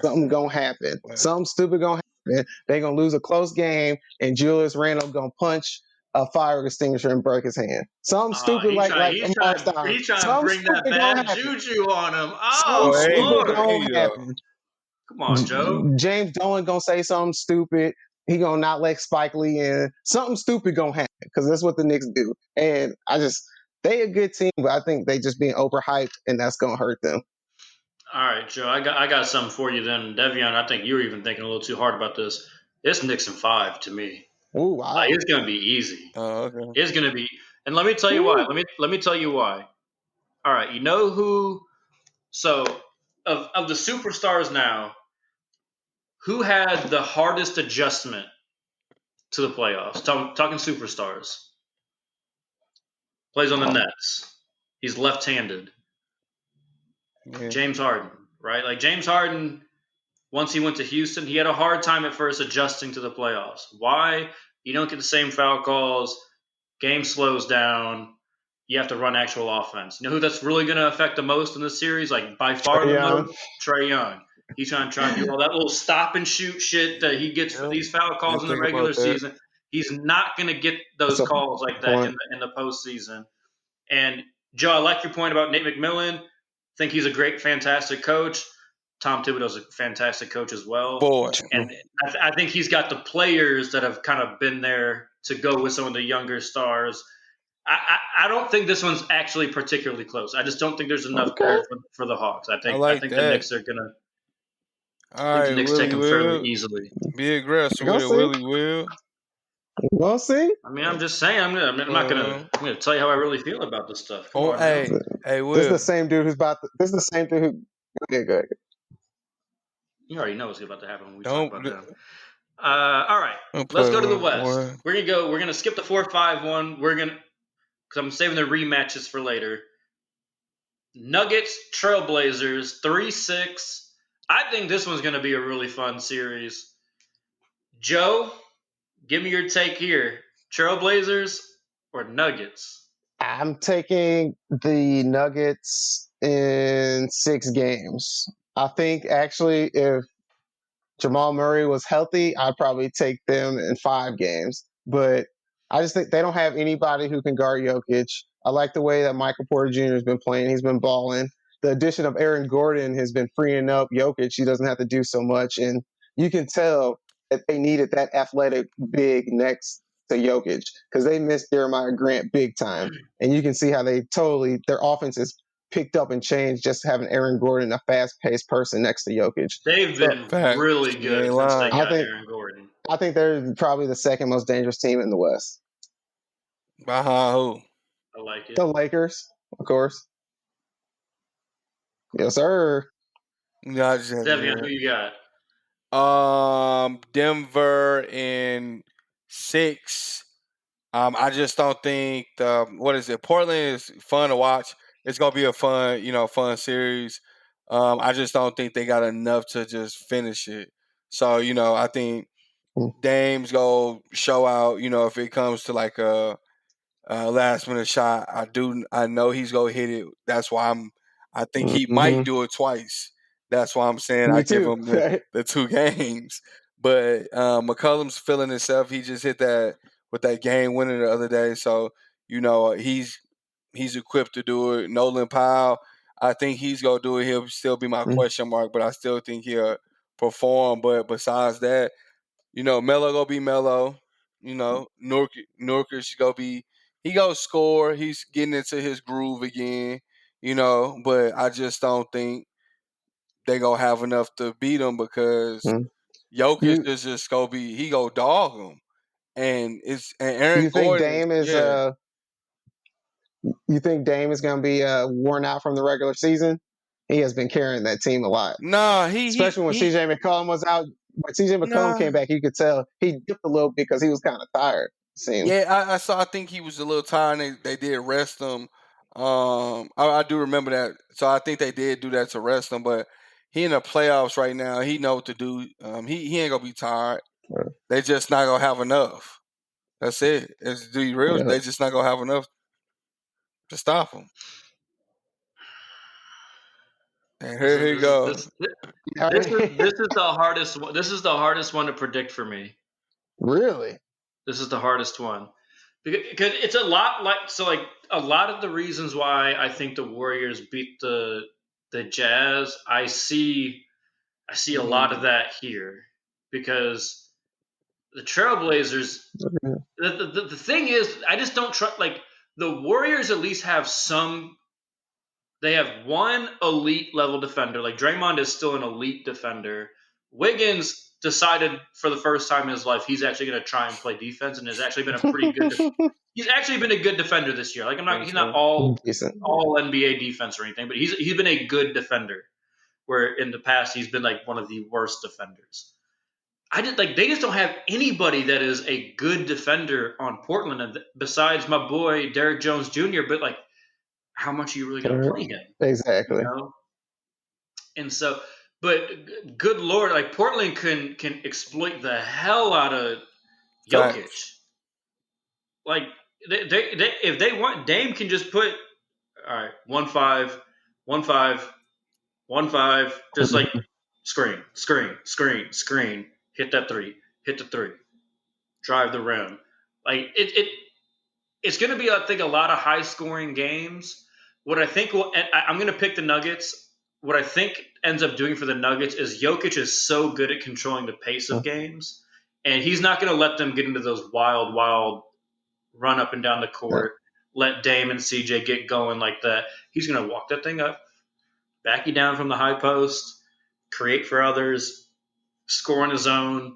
Something gonna happen. Something stupid gonna happen. They gonna lose a close game, and Julius Randle gonna punch a fire extinguisher and break his hand. Something stupid He trying like he's Amar trying Stein. he's trying to Something bring that stupid gonna bad happen. juju on him. Something Oh Boy, stupid Lord, gonna hey, happen. come on, Joe. James Dolan gonna say something stupid. He gonna not let Spike Lee in. Something stupid gonna happen because that's what the Knicks do. And they a good team, but I think they just being overhyped, and that's gonna hurt them. All right, Joe, I got something for you then. Devion, I think you were even thinking a little too hard about this. It's Knicks in 5 to me. Oh wow! It's gonna be easy. okay. It's gonna be, and let me tell you why. Let me tell you why. All right, you know who? So of the superstars now, who had the hardest adjustment to the playoffs? Talking superstars. Plays on the Nets. He's left-handed. Yeah. James Harden, right? Like James Harden, once he went to Houston, he had a hard time at first adjusting to the playoffs. Why? You don't get the same foul calls. Game slows down. You have to run actual offense. You know who that's really going to affect the most in this series? Like by far Trae the Young. most? Trae Young. He's trying to do all that little stop and shoot shit that he gets for these foul calls in Didn't the think regular about that. season. He's not going to get those That's a calls like that point. in the postseason. And Joe, I like your point about Nate McMillan. Think he's a great, fantastic coach. Tom Thibodeau's a fantastic coach as well. Boy, And I think he's got the players that have kind of been there to go with some of the younger stars. I don't think this one's actually particularly close. I just don't think there's enough Okay. there for the Hawks. I I think like the that. Knicks are gonna. All I think the right, Knicks take Willie them fairly Will. easily. Be aggressive We'll with it, see. Willie Will. We'll see. I mean, I'm just saying. I'm not gonna. I'm gonna tell you how I really feel about this stuff. Come Oh, on now. hey, This is the Will. same dude This is the same dude who. Okay, good. You already know what's about to happen when we talk Don't about them. All right, let's play go to the with West. boy. We're gonna skip the 4-5 one. Because I'm saving the rematches for later. Nuggets, Trailblazers, 3-6. I think this one's gonna be a really fun series. Joe, give me your take here. Trailblazers or Nuggets? I'm taking the Nuggets in 6 games. I think actually, if Jamal Murray was healthy, I'd probably take them in 5 games. But I just think they don't have anybody who can guard Jokic. I like the way that Michael Porter Jr. has been playing. He's been balling. The addition of Aaron Gordon has been freeing up Jokic. He doesn't have to do so much. And you can tell that they needed that athletic big next to Jokic because they missed Jeremiah Grant big time. And you can see how their offense is picked up and changed just having Aaron Gordon, a fast-paced person next to Jokic. They've So been Facts. really You good ain't since they lying. got Aaron Gordon. I think they're probably the second most dangerous team in the West. Behind who? I like it. The Lakers, of course. Yes, sir. Yeah, I just had to Devian, hear who it. you got? Denver in 6. I just don't think Portland is fun to watch. It's gonna be a fun series. I just don't think they got enough to just finish it. So I think Dame's go show out. If it comes to like a last minute shot, I know he's gonna hit it. That's why I think he might do it twice. That's why I'm saying I Me give too. him the 2 games. But McCollum's feeling himself. He just hit that with that game winner the other day. So he's equipped to do it. Nolan Powell, I think he's gonna do it. He'll still be my question mark, but I still think he'll perform. But besides that, Melo gonna be Melo. Nurkic gonna be. He gonna score. He's getting into his groove again. but I just don't think they gonna have enough to beat them because Jokic is just gonna he go dog them, and Aaron you think Gordon. Dame is you think Dame is going to be worn out from the regular season? He has been carrying that team a lot. Nah, especially when CJ McCollum was out. When CJ McCollum came back, you could tell he dipped a little bit because he was kind of tired. Yeah, I saw. I think he was a little tired. And they did rest him. I do remember that. So I think they did do that to rest him. But he in the playoffs right now. He know what to do. He ain't gonna be tired. Right. They just not gonna have enough. That's it. It's to be real. They just not gonna have enough to stop him. And here he goes. This is the hardest one. This is the hardest one to predict for me. Really? This is the hardest one because it's a lot like a lot of the reasons why I think the Warriors beat the Jazz. I see a lot of that here because the Trailblazers. The thing is, I just don't trust. Like the Warriors, at least have some. They have one elite level defender. Like Draymond is still an elite defender. Wiggins decided for the first time in his life he's actually going to try and play defense, and has actually been a pretty good. He's actually been a good defender this year. Like he's not all NBA defense or anything, but he's been a good defender. Where in the past he's been like one of the worst defenders. They just don't have anybody that is a good defender on Portland besides my boy Derrick Jones Jr. But like, how much are you really going to play him? Exactly. And so, but good Lord, like Portland can exploit the hell out of Jokic. Right. Like they if they want, Dame can just put 1-5, 1-5, 1-5, just like screen, hit that three, hit the three, drive the rim. Like it's going to be, I think, a lot of high scoring games. What I think I'm going to pick the Nuggets. What I think ends up doing for the Nuggets is Jokic is so good at controlling the pace of games, and he's not going to let them get into those wild run up and down the court, let Dame and CJ get going like that. He's going to walk that thing up, back you down from the high post, create for others, score on his own.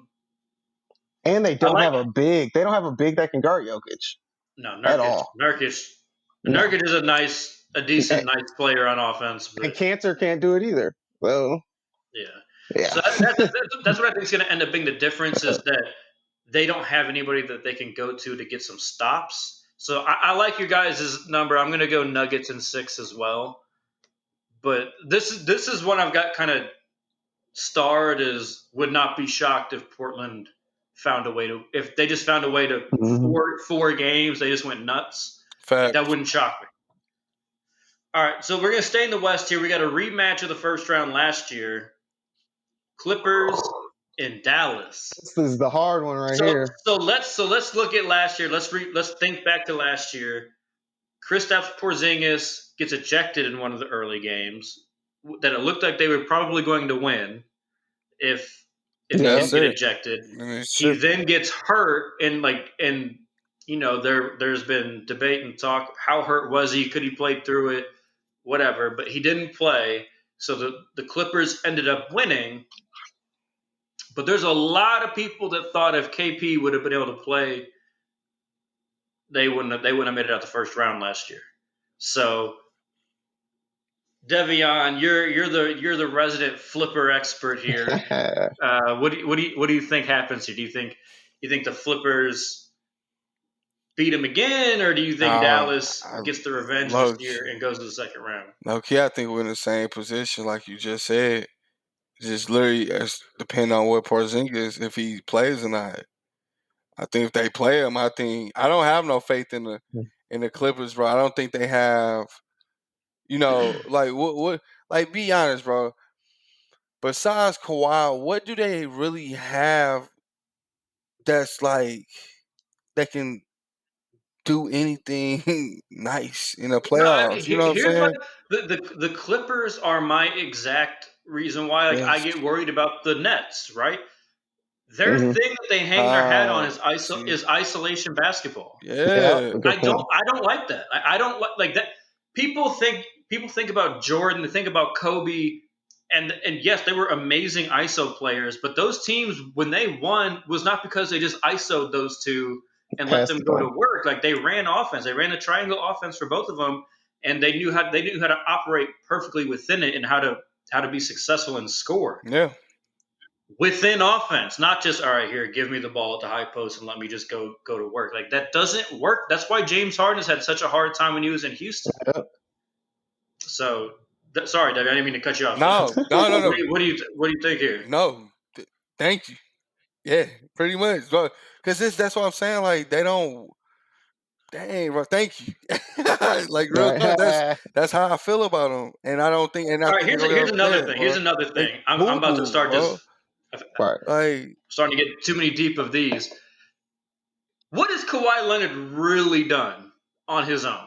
And they don't have a big. They don't have a big that can guard Jokic. No, Nurkic. At all. Nurkic is a decent, nice player on offense. But and Cantor can't do it either. Well, yeah. So that's what I think is going to end up being the difference is that they don't have anybody that they can go to get some stops. So I like your guys' number. I'm going to go Nuggets in 6 as well. But this is one I've got kind of starred as would not be shocked if Portland found a way to, if they just found a way to four games, they just went nuts. Like, that wouldn't shock me. All right, so we're going to stay in the West here. We got a rematch of the first round last year. Clippers in Dallas. This is the hard one here. So let's look at last year. Let's think back to last year. Kristaps Porzingis gets ejected in one of the early games that it looked like they were probably going to win if he didn't get ejected. He then gets hurt and there's been debate and talk. How hurt was he? Could he play through it? Whatever, but he didn't play. So the Clippers ended up winning. But there's a lot of people that thought if KP would have been able to play, they wouldn't have made it out the first round last year. So, Devion, you're the resident flipper expert here. What do you think happens here? Do you think the Flippers beat him again, or do you think Dallas gets the revenge this year and goes to the second round? Okay, I think we're in the same position, like you just said. Just literally depending on what Porzingis, if he plays or not. I think if they play him, I don't have no faith in the Clippers, bro. I don't think they have, like what like be honest, bro. Besides Kawhi, what do they really have that's like that can do anything nice in the playoffs? You know what I'm saying? The Clippers are my exact reason why I get worried about the Nets, right? Their thing that they hang their hat on is isolation basketball. Yeah. I don't like that. I don't like that. People think people think about Jordan, they think about Kobe, and yes, they were amazing ISO players, but those teams when they won was not because they just ISO'd those two and let Pass them the go to ball. work. Like they ran offense, they ran a triangle offense for both of them, and they knew how to operate perfectly within it and how to be successful and score Yeah. within offense, not just all right here, give me the ball at the high post and let me just go to work. Like that doesn't work. That's why James Harden has had such a hard time when he was in Houston. Yep. So sorry, Debbie, I didn't mean to cut you off. No. What do you think here? No. Thank you. Yeah, pretty much. Because that's what I'm saying. Like they don't. Dang, bro. Thank you. Like real talk. Right. That's how I feel about them, and I don't think. And I All right, think they're gonna here's be another upset, thing. Here's bro. another They thing. I'm about to cool, start bro. this. Right. Like Starting to get too many deep of these. What has Kawhi Leonard really done on his own?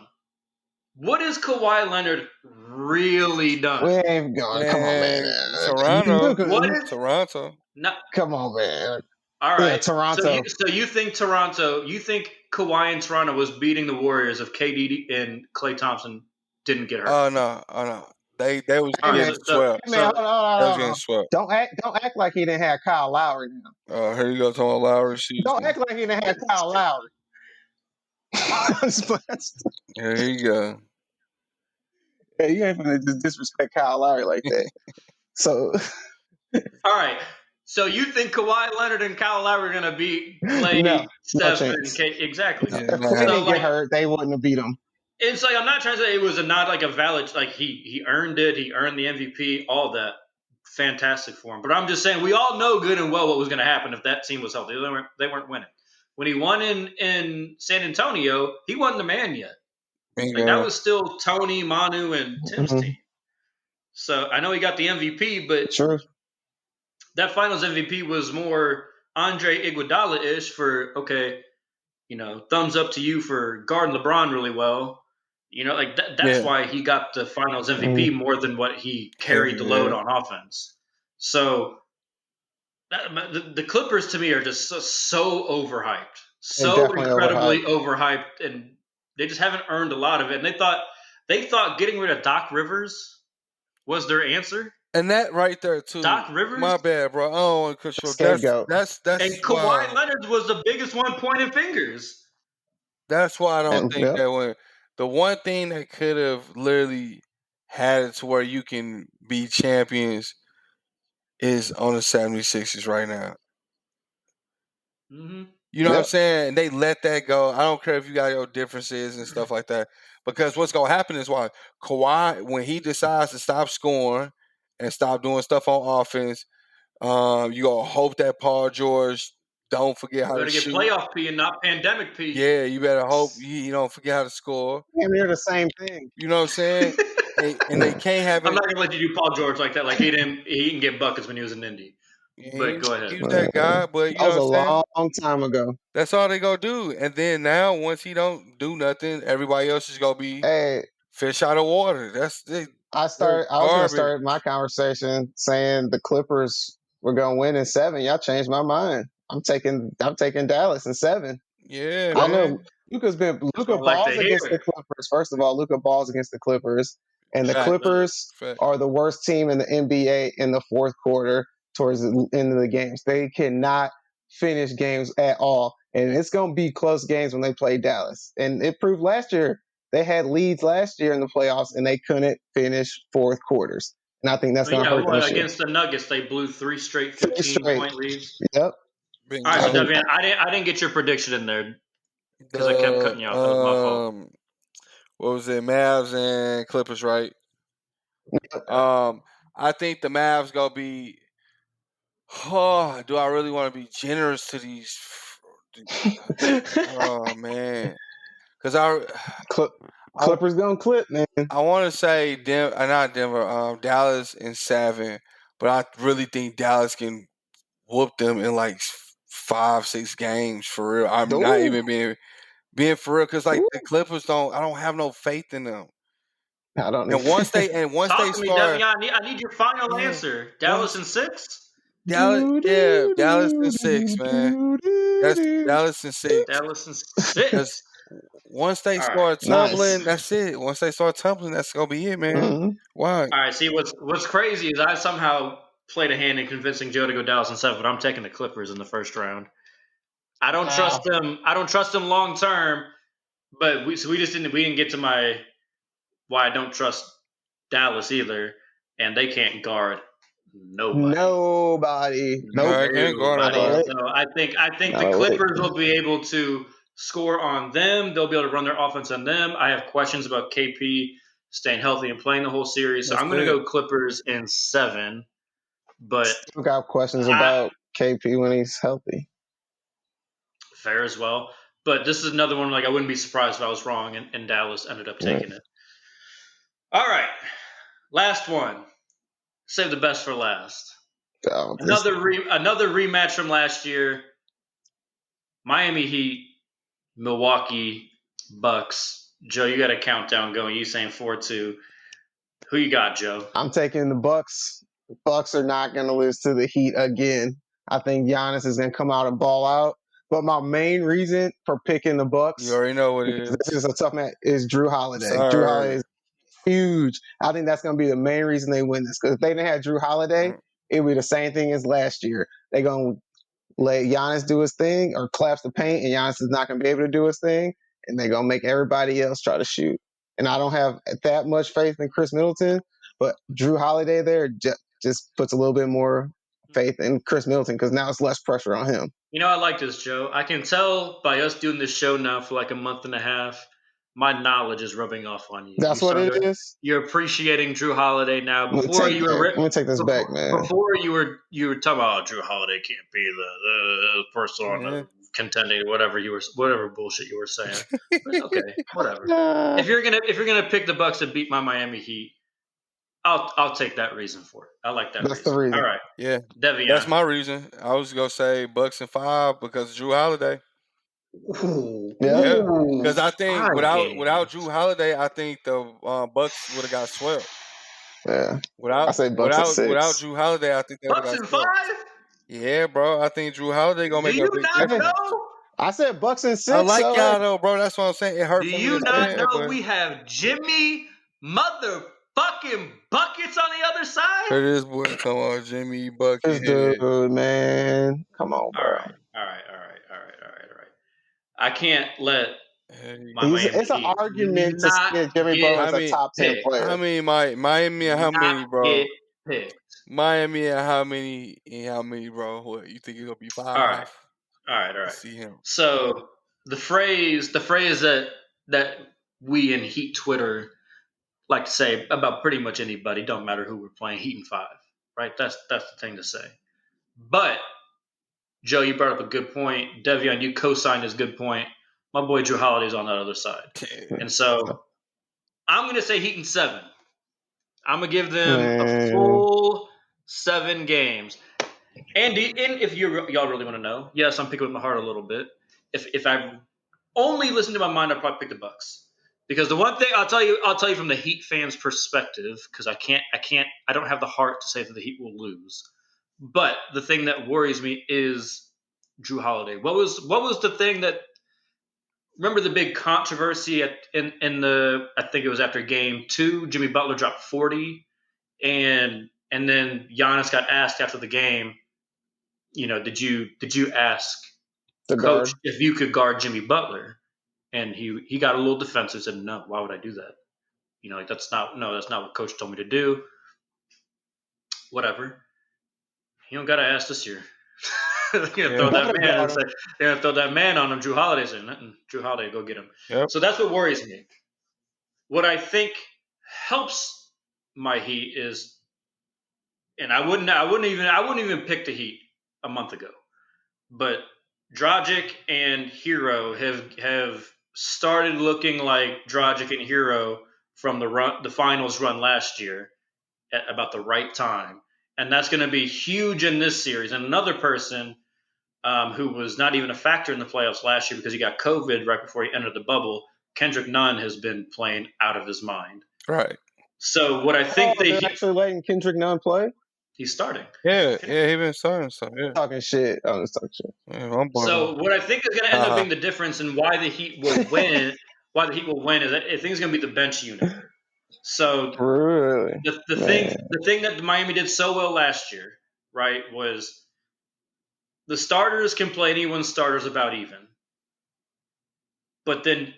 What has Kawhi Leonard really done? We ain't going. Come on, man. and Toronto, What is Toronto. not? Come on, man. All Yeah, right. Toronto. So you think Toronto? You think Kawhi in Toronto was beating the Warriors if KD and Klay Thompson didn't get hurt? Oh no. They was Hey, getting man. swept. Hey, man, hold on, They was hold getting on. swept. Don't act like he didn't have Kyle Lowry now. Here you go, talking about Lowry Don't season. act like he didn't have Kyle Lowry. Here you go. Hey, you ain't gonna just disrespect Kyle Lowry like that. So All right. So you think Kawhi Leonard and Kyle Lowry are going to beat Klay, no Steph, and chance. Exactly. Yeah, If not Klay happening. didn't get hurt, they wouldn't have beat him. It's like I'm not trying to say it was not like a valid like he earned it. He earned the MVP. All that fantastic for him. But I'm just saying we all know good and well what was going to happen if that team was healthy. They weren't winning. When he won in San Antonio, he wasn't the man yet. Like that was still Tony, Manu, and Tim's Mhm. team. So I know he got the MVP, but True. that Finals MVP was more Andre Iguodala-ish for thumbs up to you for guarding LeBron really well. Like that's Yeah. why he got the Finals MVP more than what he carried the load on offense. So the Clippers to me are just so overhyped, so definitely incredibly overhyped, and they just haven't earned a lot of it. And they thought getting rid of Doc Rivers was their answer. And that right there too. Doc Rivers? My bad, bro. I don't want to control. Scapegoat. That's And Kawhi why. Leonard was the biggest one pointing fingers. That's why I don't think Yep. that went. The one thing that could have literally had it to where you can be champions is on the 76ers right now. Mm-hmm. You know what I'm saying? They let that go. I don't care if you got your differences and stuff like that. Because what's going to happen is why Kawhi, when he decides to stop scoring and stop doing stuff on offense, you going to hope that Paul George don't forget how to Better get shoot. playoff P and not pandemic P. Yeah, you better hope you don't forget how to score. They're the same thing. You know what I'm saying? and they can't have it. I'm not gonna let you do Paul George like that. Like he didn't get buckets when he was in Indy. But go ahead. He was that guy, but you That was know a what I'm saying? long time ago. That's all they gonna do. And then now, once he don't do nothing, everybody else is gonna be Hey, fish out of water. That's it. I was gonna start my conversation saying the Clippers were gonna win in 7. Y'all changed my mind. I'm taking Dallas in 7. Yeah, I man. know Luka balls against the Clippers. First of all, Luka balls against the Clippers, and the Fact. Clippers Fact. are the worst team in the NBA in the fourth quarter towards the end of the games. They cannot finish games at all, and it's going to be close games when they play Dallas. And it proved last year. They had leads last year in the playoffs, and they couldn't finish fourth quarters. And I think that's going to hurt them this year. Against the Nuggets, they blew 3 straight 15-point leads. Yep. All right, so Devian, I didn't get your prediction in there because I kept cutting you off. That was my fault. What was it? Mavs and Clippers, right? I think the Mavs gonna be. Oh, do I really want to be generous to these? Oh man, because Clippers gonna clip, man. I want to say not Denver, Dallas in 7, but I really think Dallas can whoop them in like 5-6 games for real. I'm not even being for real because like the Clippers I don't have no faith in them. I don't. And once they Talk to me, start, Devian. I need your final answer. Dallas in 6. Dallas in 6, man. That's Dallas in 6. Dallas in 6. Once they All start right. tumbling, Nice. that's it. Once they start tumbling, that's gonna be it, man. Mm-hmm. Why? All right. See, what's crazy is I somehow played a hand in convincing Joe to go Dallas in 7, but I'm taking the Clippers in the first round. I don't trust Wow. them. I don't trust them long term. But we didn't get to my why I don't trust Dallas either, and they can't guard nobody. Nobody. Nope. I can't guard Not a Nobody. nobody. lick. So I think Not the a lick. Clippers will be able to score on them. They'll be able to run their offense on them. I have questions about KP staying healthy and playing the whole series. So That's I'm going to it. go Clippers in 7. But Still got questions I, about KP when he's healthy. fair as well. But this is another one like I wouldn't be surprised if I was wrong and Dallas ended up Right. taking it. All right. Last one. Save the best for last. Oh, Another rematch from last year. Miami Heat, Milwaukee Bucks. Joe, you got a countdown going. You saying 4-2. Who you got, Joe? I'm taking the Bucks. The Bucks are not going to lose to the Heat again. I think Giannis is going to come out and ball out. But my main reason for picking the You Bucks, already know what it because this is. is a tough match, is Drew Holiday. Drew Holiday Sorry. is huge. I think that's going to be the main reason they win this. Because if they didn't have Drew Holiday, it would be the same thing as last year. They're going to let Giannis do his thing or collapse the paint, and Giannis is not going to be able to do his thing, and they're going to make everybody else try to shoot. And I don't have that much faith in Chris Middleton, but Drew Holiday there just puts a little bit more faith in Chris Middleton because now it's less pressure on him. You know, I like this, Joe. I can tell by us doing this show now for like a month and a half, my knowledge is rubbing off on you. That's what it is. You're appreciating Drew Holiday now. I'm gonna take this back, man. Before you were talking about Drew Holiday can't be the person on the contending whatever bullshit you were saying. But it's okay, whatever. If you're gonna pick the Bucks to beat my Miami Heat, I'll take that reason for it. I like that. That's the reason. All right, Yeah, Devion. that's my reason. I was gonna say Bucks in 5 because of Drew Holiday. Yeah, because I think 5 without games. Drew Holiday, I think the Bucks would have got swept. yeah. I say Bucks at 6. Without Drew Holiday, I think they would have Bucks got in swept. 5? Yeah, bro. I think Drew Holiday gonna Do make a you big not difference. know? I said Bucks and 6. I like so y'all though, bro. That's what I'm saying. It hurt Do for me you to not say know it, but we have Jimmy motherfucking buckets on the other side? here this boy come on, Jimmy this Buckethead. dude, man, come on, bro. All right. I can't let my It's an Miami argument to not say Jimmy get Butler is a top 10 picked. player. How many Miami and how Not many, bro? get picked. Miami and how many, bro? What you think it's gonna be 5? All right. See him. So the phrase that we in Heat Twitter like to say about pretty much anybody, don't matter who we're playing, Heat in 5, right? That's the thing to say. But Joe, you brought up a good point. Devion, you co-signed his good point. My boy Drew Holiday's on that other side, and so I'm going to say Heat in 7. I'm going to give them a full 7 games. And if y'all really want to know, yes, I'm picking with my heart a little bit. If I only listen to my mind, I'd probably pick the Bucks. Because the one thing I'll tell you from the Heat fans' perspective, because I don't have the heart to say that the Heat will lose. But the thing that worries me is Drew Holiday. What was the thing that? Remember the big controversy in the I think it was after Game 2. Jimmy Butler dropped 40, and then Giannis got asked after the game. You know, did you ask The Coach guard. if you could guard Jimmy Butler? And he got a little defensive. Said no. Why would I do that? You know, like that's not what Coach told me to do. Whatever. You don't got to ask this year. They're gonna throw that man and say they're gonna throw that man on him. Drew Holiday said nothing. Drew Holiday, go get him. Yep. So that's what worries me. What I think helps my Heat is, and I wouldn't even pick the Heat a month ago, but Dragic and Hero have started looking like Dragic and Hero from the finals run last year at about the right time, and that's going to be huge in this series. And another person who was not even a factor in the playoffs last year because he got COVID right before he entered the bubble, Kendrick Nunn has been playing out of his mind. Right. So what I think they're actually letting Kendrick Nunn play. He's starting. Yeah, he been starting. So yeah, Talking shit. I'm just talking shit. yeah I'm bored. So what I think is going to end up being the difference in why the Heat will win, is that I think it's going to be the bench unit. So Really? the thing that Miami did so well last year, right, was the starters can play anyone's starters about even. But then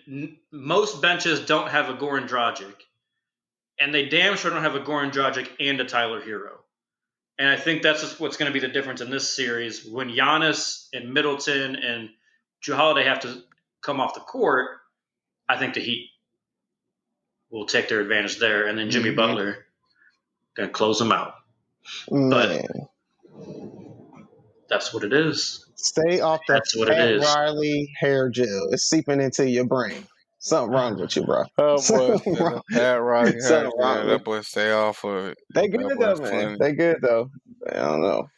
most benches don't have a Goran Dragic. And they damn sure don't have a Goran Dragic and a Tyler Hero. And I think that's just what's going to be the difference in this series. When Giannis and Middleton and Jrue Holiday have to come off the court, I think the Heat will take their advantage there. And then Jimmy Butler going to close them out. Man. But that's what it is. Stay off the Pat Riley hair gel. It's seeping into your brain. Something wrong with you, bro. Oh boy, Pat Riley hair gel. That boy stay off of it. They good though, man. They good though. I don't know.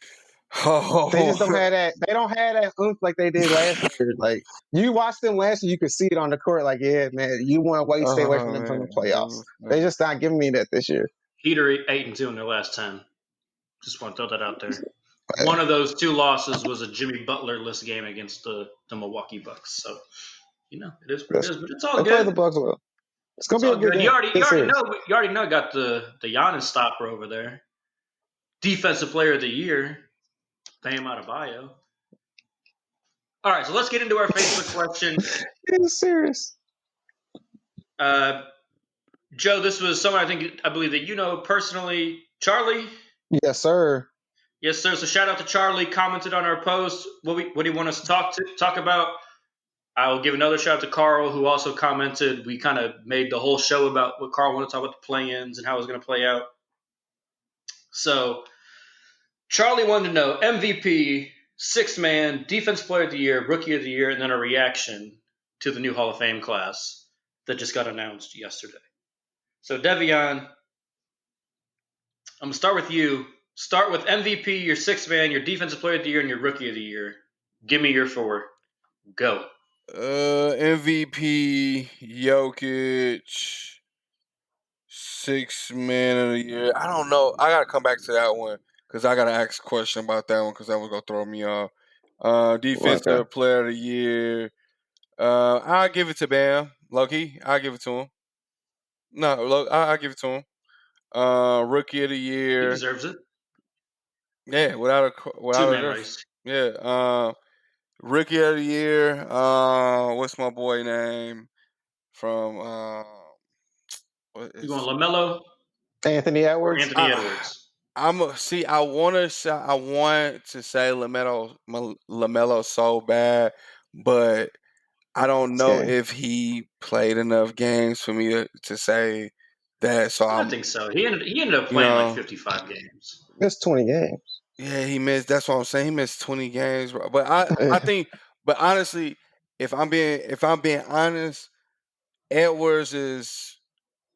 Oh. They just don't have that. They don't have that oomph like they did last year. Like you watched them last year, you could see it on the court. Like, yeah, man, you want to stay away from them from the playoffs. They just not giving me that this year. Heat are 8-2 in their last 10. Just want to throw that out there. One of those 2 losses was a Jimmy Butler-less game against the Milwaukee Bucks. So, it is what it is. But it's all good. They play the Bucks well. It's gonna be a good game. You already know. Got the Giannis stopper over there. Defensive Player of the Year, Bam Adebayo. All right, so let's get into our Facebook question. It's serious. Joe, this was someone I believe that you know personally. Charlie? Yes, sir. Yes, sir. So shout out to Charlie. Commented on our post. What do you want us to talk about? I'll give another shout out to Carl, who also commented. We kind of made the whole show about what Carl wanted to talk about the play-ins and how it was going to play out. So Charlie wanted to know MVP, 6-man, Defensive Player of the Year, Rookie of the Year, and then a reaction to the new Hall of Fame class that just got announced yesterday. So Devion, I'm going to start with you. Start with MVP, your 6-man, your Defensive Player of the Year, and your Rookie of the Year. Give me your 4. Go. MVP, Jokic, 6-man of the year. I don't know. I gotta come back to that one because I gotta ask a question about that one because that was gonna throw me off. Defensive Player of the Year. I'll give it to Bam. Loki, I'll give it to him. No, I'll give it to him. Rookie of the Year. He deserves it. Yeah, without a race. Yeah. Rookie of the Year. What's my boy name from? You going LaMelo? Anthony Edwards. Edwards. I want to say LaMelo so bad, but I don't know if he played enough games for me to say that. So I don't think so. He ended up playing like 55 games. Missed 20 games. Yeah, he missed. That's what I'm saying. He missed 20 games, bro. But I think. But honestly, if I'm being honest, Edwards is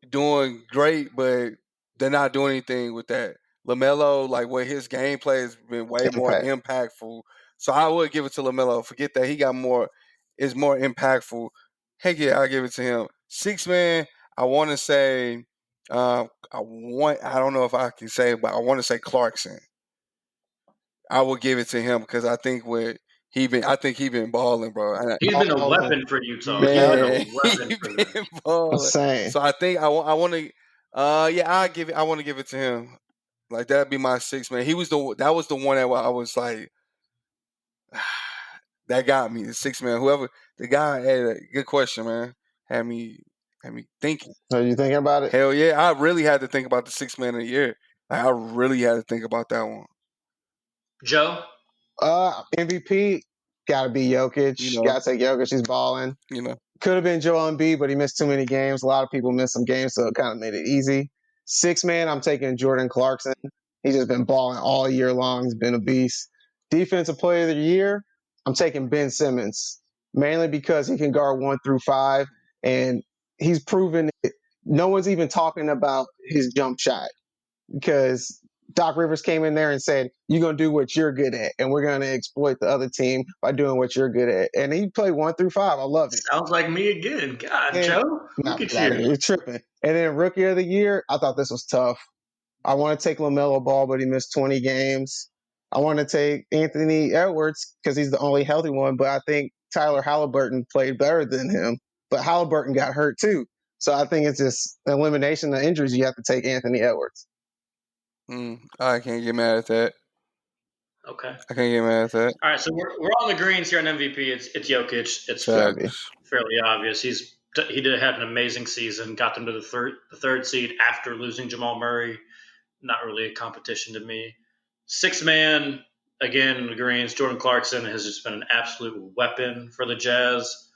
doing great, but they're not doing anything with that. LaMelo, like what his gameplay has been way more impactful. So I would give it to LaMelo. Forget that he got more impactful. Heck yeah, I'll give it to him. 6-man, I want to say, I don't know if I can say it, but I want to say Clarkson. I will give it to him because I think he been balling, bro. He's been a weapon for Utah. Man, he's been balling. So I think I want to. I want to give it to him. Like that'd be my 6-man. That was the one that I was like, that got me. The 6-man. Whoever the guy had a good question, man. Had me thinking. Are you thinking about it? Hell yeah, I really had to think about the 6-man of the year. Like I really had to think about that one. Joe? MVP gotta be Jokic. Gotta take Jokic. He's balling. Could have been Joel Embiid, but he missed too many games. A lot of people missed some games, so it kind of made it easy. 6-man, I'm taking Jordan Clarkson. He's just been balling all year long. He's been a beast. Defensive Player of the Year, I'm taking Ben Simmons, mainly because he can guard 1 through 5, and he's proven it. No one's even talking about his jump shot because Doc Rivers came in there and said, you're going to do what you're good at, and we're going to exploit the other team by doing what you're good at. And he played 1 through 5. I love it. Sounds like me again. God, Joe. Look at you. You're tripping. And then Rookie of the Year, I thought this was tough. I want to take LaMelo Ball, but he missed 20 games. I want to take Anthony Edwards because he's the only healthy one, but I think Tyler Halliburton played better than him. But Halliburton got hurt too. So I think it's just elimination of injuries. You have to take Anthony Edwards. I can't get mad at that. Okay. I can't get mad at that. All right, so we're on the greens here on MVP. It's Jokic. It's fairly obvious. He did have an amazing season. Got them to the third seed after losing Jamal Murray. Not really a competition to me. Sixth man, again, in the greens, Jordan Clarkson has just been an absolute weapon for the Jazz.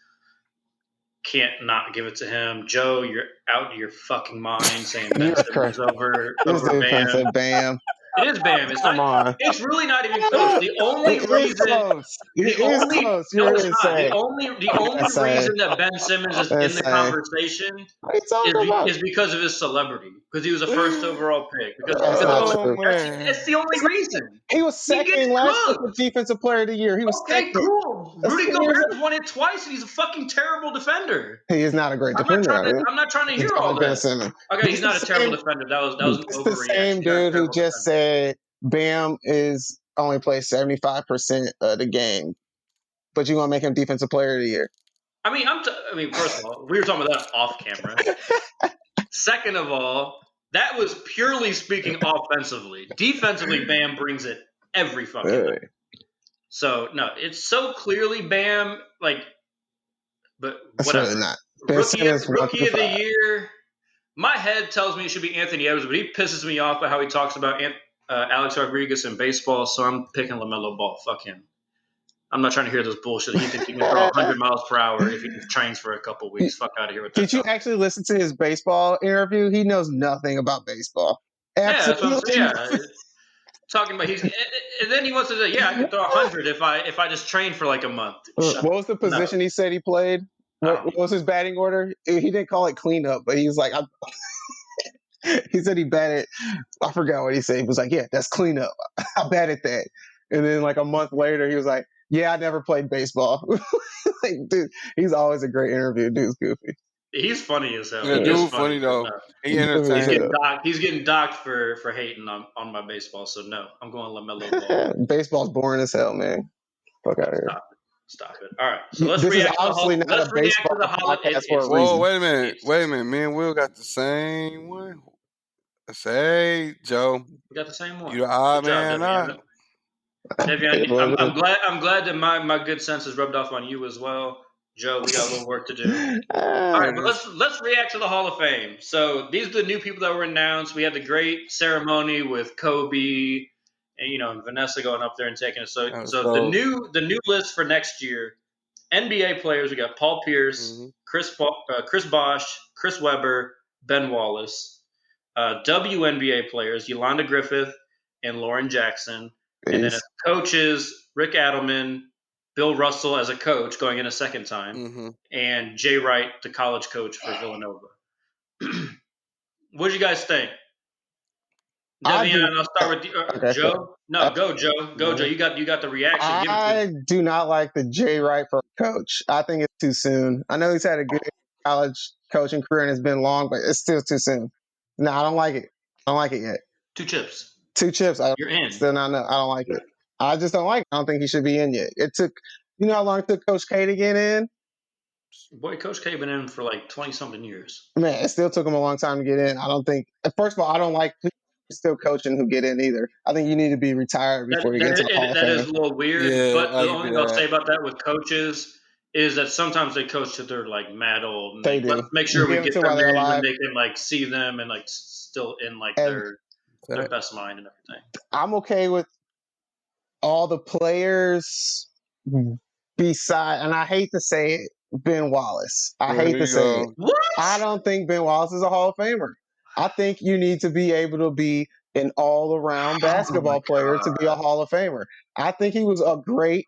Can't not give it to him. Joe, you're out of your fucking mind saying Ben Simmons over Bam. Bam. It is Bam. It's not. It's really not even close. The only reason. The only reason that Ben Simmons is in the conversation is because of his celebrity. Because he was a first overall pick. That's the only reason. He was second last year for Defensive Player of the Year. He was second. Cool. Rudy Gobert won it twice, and he's a fucking terrible defender. He is not a great defender. I'm not trying to hear all that. Okay, he's not a terrible defender. That was an overreaction. It's the same dude who just said Bam is only plays 75% of the game, but you want to make him Defensive Player of the Year. I mean, first of all, we were talking about that off camera. Second of all, that was purely speaking offensively. Defensively, Bam brings it every fucking day. So no, it's so clearly Bam. But whatever. Really not. Rookie of the year. My head tells me it should be Anthony Edwards, but he pisses me off by how he talks about Alex Rodriguez in baseball, so I'm picking LaMelo Ball. Fuck him. I'm not trying to hear this bullshit. He thinks he can throw 100 miles per hour if he trains for a couple weeks. Fuck out of here with that. Did you actually listen to his baseball interview? He knows nothing about baseball. Absolutely. Yeah, that's what I'm saying. Talking about and then he wants to say, I can throw 100 if I just train for like a month. What was the position he said he played? What was his batting order? He didn't call it cleanup, but he was like, he said he batted. I forgot what he said. He was like, yeah, that's cleanup. I batted that. And then like a month later, he was like, yeah, I never played baseball. Like, dude, he's always a great interview. Dude's goofy. He's funny as hell. Yeah, dude's funny though. He's getting docked for hating on my baseball. So no, I'm going LaMelo Ball. Baseball's boring as hell, man. Fuck out of here. Stop it. All right. So let's react to the holiday. Whoa, wait a minute. Me and Will got the same one. Say, Joe. We got the same one. You the odd man out. Devian, I'm glad that my good sense has rubbed off on you as well. Joe, we got a little work to do. All right, but let's react to the Hall of Fame. So these are the new people that were announced. We had the great ceremony with Kobe and Vanessa going up there and taking it. So the new list for next year, NBA players, we got Paul Pierce, Chris Bosh, Chris Webber, Ben Wallace. WNBA players, Yolanda Griffith and Lauren Jackson. And then as coaches, Rick Adelman, Bill Russell as a coach going in a second time, and Jay Wright, the college coach for Villanova. What do you guys think? Devian, I'll start with you. Joe? No, go Joe. Go Joe. You got the reaction. I do not like the Jay Wright for coach. I think it's too soon. I know he's had a good college coaching career and it's been long, but it's still too soon. No, I don't like it. I don't like it yet. 2 chips. You're in. Still not. I don't like it. I just don't like it. I don't think he should be in yet. It took, how long it took Coach K to get in? Boy, Coach K been in for like 20-something years. Man, it still took him a long time to get in. I don't think. First of all, I don't like still coaching who get in either. I think you need to be retired before you get to the Hall of Fame. That is a little weird. Yeah, but the only thing I'll say about that with coaches is that sometimes they coach till they're like mad old. They do. Let's make sure we get them in when they can like see them and like still in like their best mind and everything. I'm okay with all the players beside, and I hate to say it, Ben Wallace. I hate to say it. What? I don't think Ben Wallace is a Hall of Famer. I think you need to be able to be an all-around basketball player to be a Hall of Famer. I think he was a great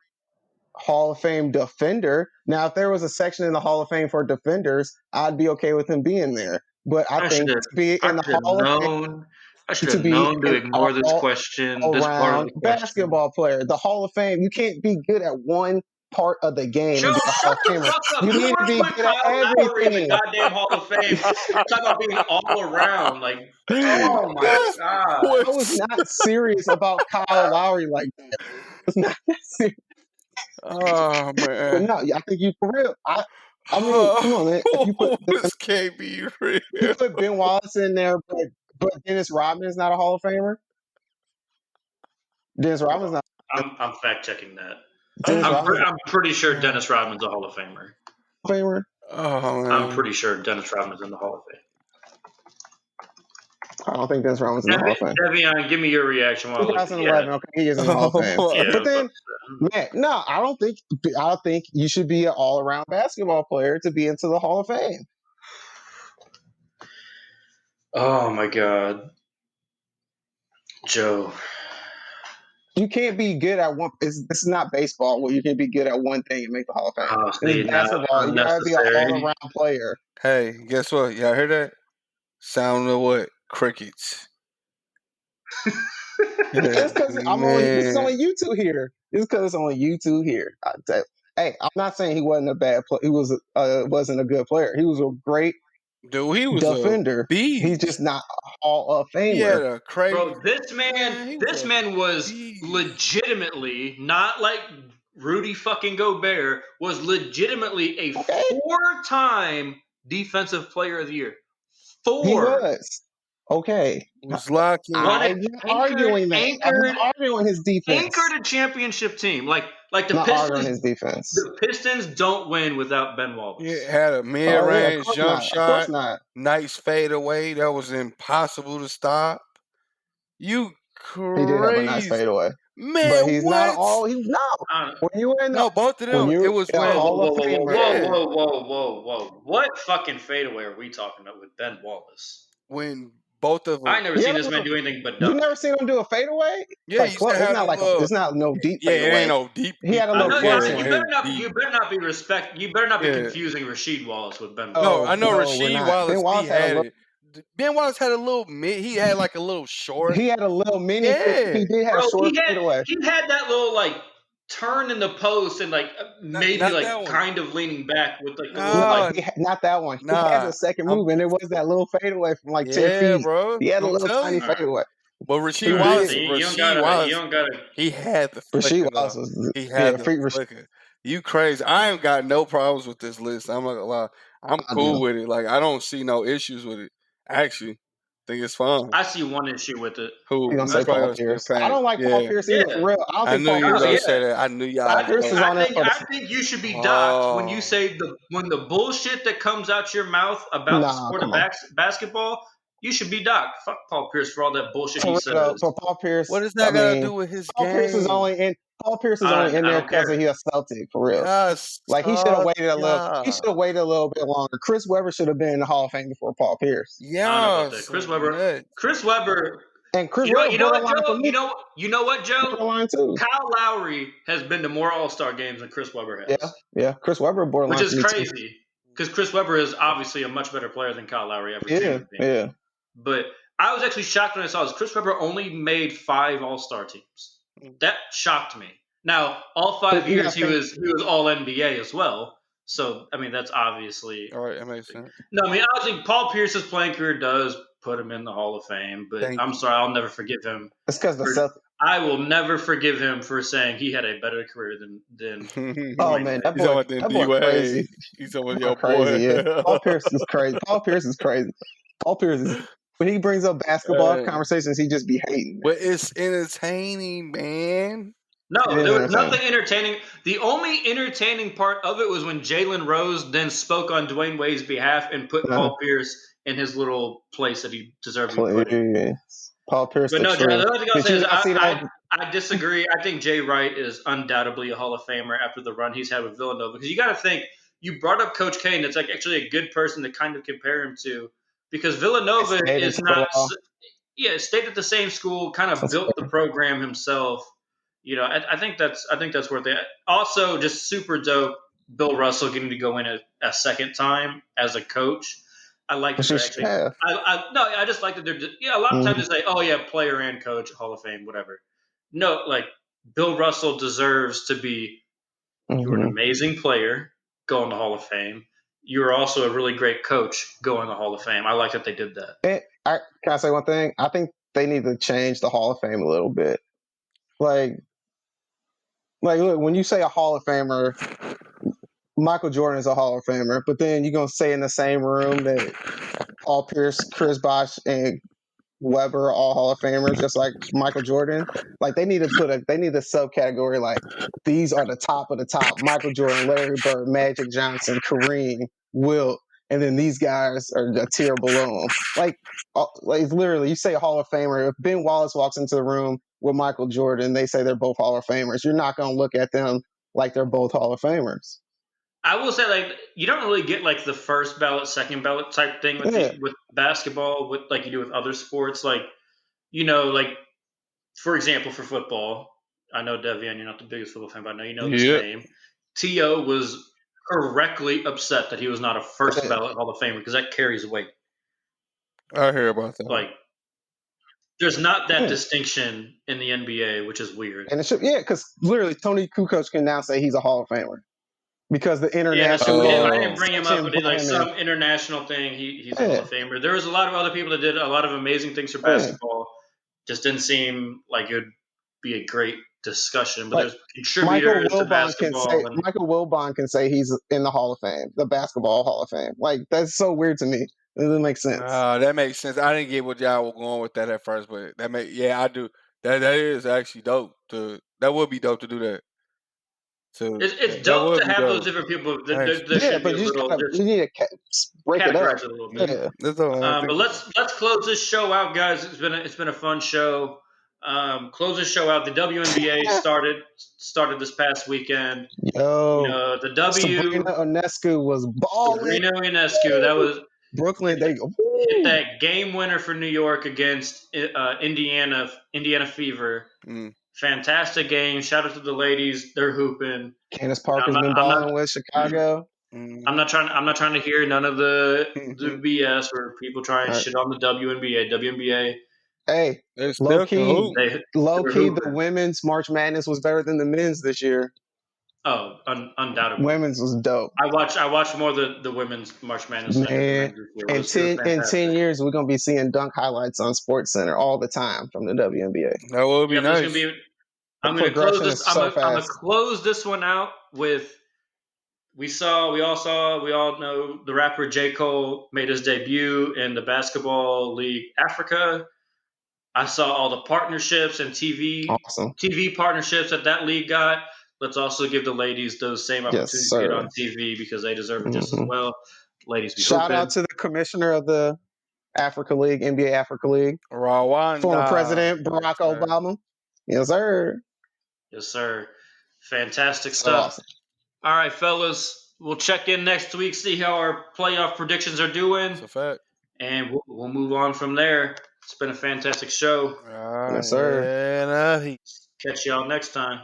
Hall of Fame defender. Now, if there was a section in the Hall of Fame for defenders, I'd be okay with him being there. But I think to be in the Hall of Fame, I should have known to ignore this question. This part of the basketball player, the Hall of Fame, you can't be good at one part of the game Joe, and get a Hall shut of the Famer. fuck up. You You need to want to be put good at Kyle Lowry in the everything. goddamn Hall of Fame. Talk about being all around. Like, oh my God. I was not serious about Kyle Lowry like that. I was not that serious. Oh But man. no, I think you for real. I mean, come on, man. If you put This can't be real. you put Ben Wallace in there, but Dennis Rodman's not a Hall of Famer. Dennis Rodman's not. I'm fact checking that. Dennis Rodman's not I'm pretty sure Dennis Rodman's a Hall of Famer. a Hall of Famer. Oh man. I'm pretty sure Dennis Rodman's in the Hall of Fame. I don't think Dennis Rodman's in the Hall of Fame. Devion, give me your reaction while I look. 2011, okay, he is in the Hall of Fame. Yeah, But then, man, no, I don't think you should be an all-around basketball player to be into the Hall of Fame. oh my God, Joe. You can't be good at one. This is not baseball where you can be good at one thing and make the Hall of Fame. Oh, This see, is no, basketball. You gotta be an unnecessary. all-around player. Hey, guess what? Y'all hear that? Sound of what? Crickets. Just because this is Man. only you two here. Just because it's only you two here. Hey, I'm not saying he wasn't a bad player. He wasn't a good player. He was a great Dude, he was defender. a beast. He's just not a Hall of Famer. He had a crazy. Bro, this man was beast. legitimately not like Rudy fucking Gobert, was legitimately a Okay. 4-time defensive player of the year. 4. He was. Okay. Was locking. I'm not arguing that. I'm not arguing his defense. Anchored a championship team. Like the Not arguing Pistons. his defense. The Pistons don't win without Ben Wallace. He had a mid-range jump shot. Of course not. Nice fade away. That was impossible to stop. You crazy. He did have a nice fade away. Man, but he's what? not all. When you were in No, both of them. It was when. Whoa. What fucking fadeaway are we talking about with Ben Wallace? When both of them. I ain't never seen this man do anything but You dunk. never seen him do a fadeaway? Yeah, it's not like it's not no deep Yeah, fadeaway. it ain't no deep. He had a little You better not be confusing Rasheed Wallace with Ben Wallace. No, I know Rasheed Wallace. Ben Wallace had a Ben Wallace had a little mid. He had like a little short. He had a little mini. Yeah. He did have a short fadeaway. He had that little like turn in the post and like maybe like kind of leaning back with like not that one. He has a second move, and it was that little fadeaway from like 10 feet. Bro. He had a little tiny fadeaway. But Rasheed Wallace, he had the Rasheed Wallace. He had the flicker. You crazy. I ain't got no problems with this list. I'm not gonna lie. I'm cool with it. Like, I don't see no issues with it. Actually, I think it's fine. I see one issue with it. Who? You're gonna say Paul Pierce. I don't like Paul Pierce either, for real. I don't think Paul Pierce. I knew you were gonna say that. I knew y'all. I think you should be docked when you say when the bullshit that comes out your mouth about the sport of basketball. You should be docked. Fuck Paul Pierce for all that bullshit he says. So Paul Pierce. What does that got to do with his game? Paul Pierce is only in there because he's a Celtic, for real. Like, he should have waited a little. He should have waited a little bit longer. Chris Webber should have been in the Hall of Fame before Paul Pierce. Yeah, Chris Webber. And Chris Webber. You know what, Joe? Kyle Lowry has been to more All-Star games than Chris Webber has. Yeah. Chris Webber borderline. Which is crazy because Chris Webber is obviously a much better player than Kyle Lowry ever can be. Yeah. But I was actually shocked when I saw this. Chris Webber only made 5 All-Star teams. That shocked me. Now, all 5 years he was All NBA as well. So, I mean, that's obviously all right. That makes sense. No, I mean, obviously Paul Pierce's playing career does put him in the Hall of Fame, but I'm sorry, I'll never forgive him. It's because I will never forgive him for saying he had a better career than oh man, that boy crazy. He's over your crazy. Yeah. Paul Pierce is crazy. Paul Pierce is when he brings up basketball conversations, he just be hating. But it's entertaining, man. No, there was nothing entertaining. The only entertaining part of it was when Jalen Rose then spoke on Dwayne Wade's behalf and put Paul Pierce in his little place that he deserved to be put in. Paul Pierce. But no, the other thing I'll say is I disagree. I think Jay Wright is undoubtedly a Hall of Famer after the run he's had with Villanova. Because you got to think, you brought up Coach K, and it's like actually a good person to kind of compare him to. Because Villanova is not – stayed at the same school, kind of built the program himself. You know, I think that's worth it. Also, just super dope, Bill Russell getting to go in a second time as a coach. I like that actually. I just like that they're just, a lot of times they say, oh yeah, player and coach, Hall of Fame, whatever. No, like Bill Russell deserves to be You were an Mhm. amazing player, go in the Hall of Fame. You were also a really great coach, go in the Hall of Fame. I like that they did that. Can I say one thing? I think they need to change the Hall of Fame a little bit. Like look, when you say a Hall of Famer, Michael Jordan is a Hall of Famer, but then you're gonna say in the same room that Paul Pierce, Chris Bosh, and Weber are all Hall of Famers, just like Michael Jordan. Like they need to subcategory like these are the top of the top: Michael Jordan, Larry Bird, Magic Johnson, Kareem, Wilt, and then these guys are a tier below them. Like literally, you say a Hall of Famer. If Ben Wallace walks into the room with Michael Jordan, they say they're both Hall of Famers. You're not gonna look at them like they're both Hall of Famers. I will say, like, you don't really get like the first ballot, second ballot type thing with with basketball, with like you do with other sports. Like, like for example, for football, I know Devian, you're not the biggest football fan, but I know you know this name. T.O. was correctly upset that he was not a first ballot Hall of Famer because that carries weight. I hear about that. Like, there's not that distinction in the NBA, which is weird. And it should, because literally Tony Kukoc can now say he's a Hall of Famer because the international. I didn't bring him up, but like some international thing, he's a Hall of Famer. There was a lot of other people that did a lot of amazing things for basketball. Just didn't seem like it would be a great discussion. But there's contributors to basketball. Michael Wilbon can say he's in the Hall of Fame, the Basketball Hall of Fame. Like that's so weird to me. It doesn't make sense. That makes sense. I didn't get what y'all were going with that at first, but I do. That is actually dope. That would be dope to do that. So it's dope to have those different people. There should be a little. You need to break it up a little bit. But let's close this show out, guys. It's been a fun show. Close this show out. The WNBA started this past weekend. The Sabrina Ionescu was balling. Sabrina Ionescu, that was Brooklyn. They hit that game winner for New York against Indiana Fever. Fantastic game. Shout out to the ladies. They're hooping. Candace Parker's been balling with Chicago. I'm not trying to hear none of the BS or people trying shit on the WNBA. WNBA. Hey, low key, the women's March Madness was better than the men's this year. Oh, undoubtedly. Women's was dope. I watched more the women's March Madness. Man, in 10 years, we're gonna be seeing dunk highlights on SportsCenter all the time from the WNBA. That would be nice. I'm gonna close this. I'm gonna close this one out with. We all know the rapper J. Cole made his debut in the Basketball League Africa. I saw all the partnerships and TV partnerships that league got. Let's also give the ladies those same opportunities to get on TV because they deserve it just as well. Ladies, shout out to the commissioner of the Africa League, NBA Africa League, Rwanda. Former President Barack Obama. Yes, sir. Yes, sir. Fantastic stuff. Awesome. All right, fellas. We'll check in next week, see how our playoff predictions are doing. That's a fact. And we'll move on from there. It's been a fantastic show. Yes, sir. And catch y'all next time.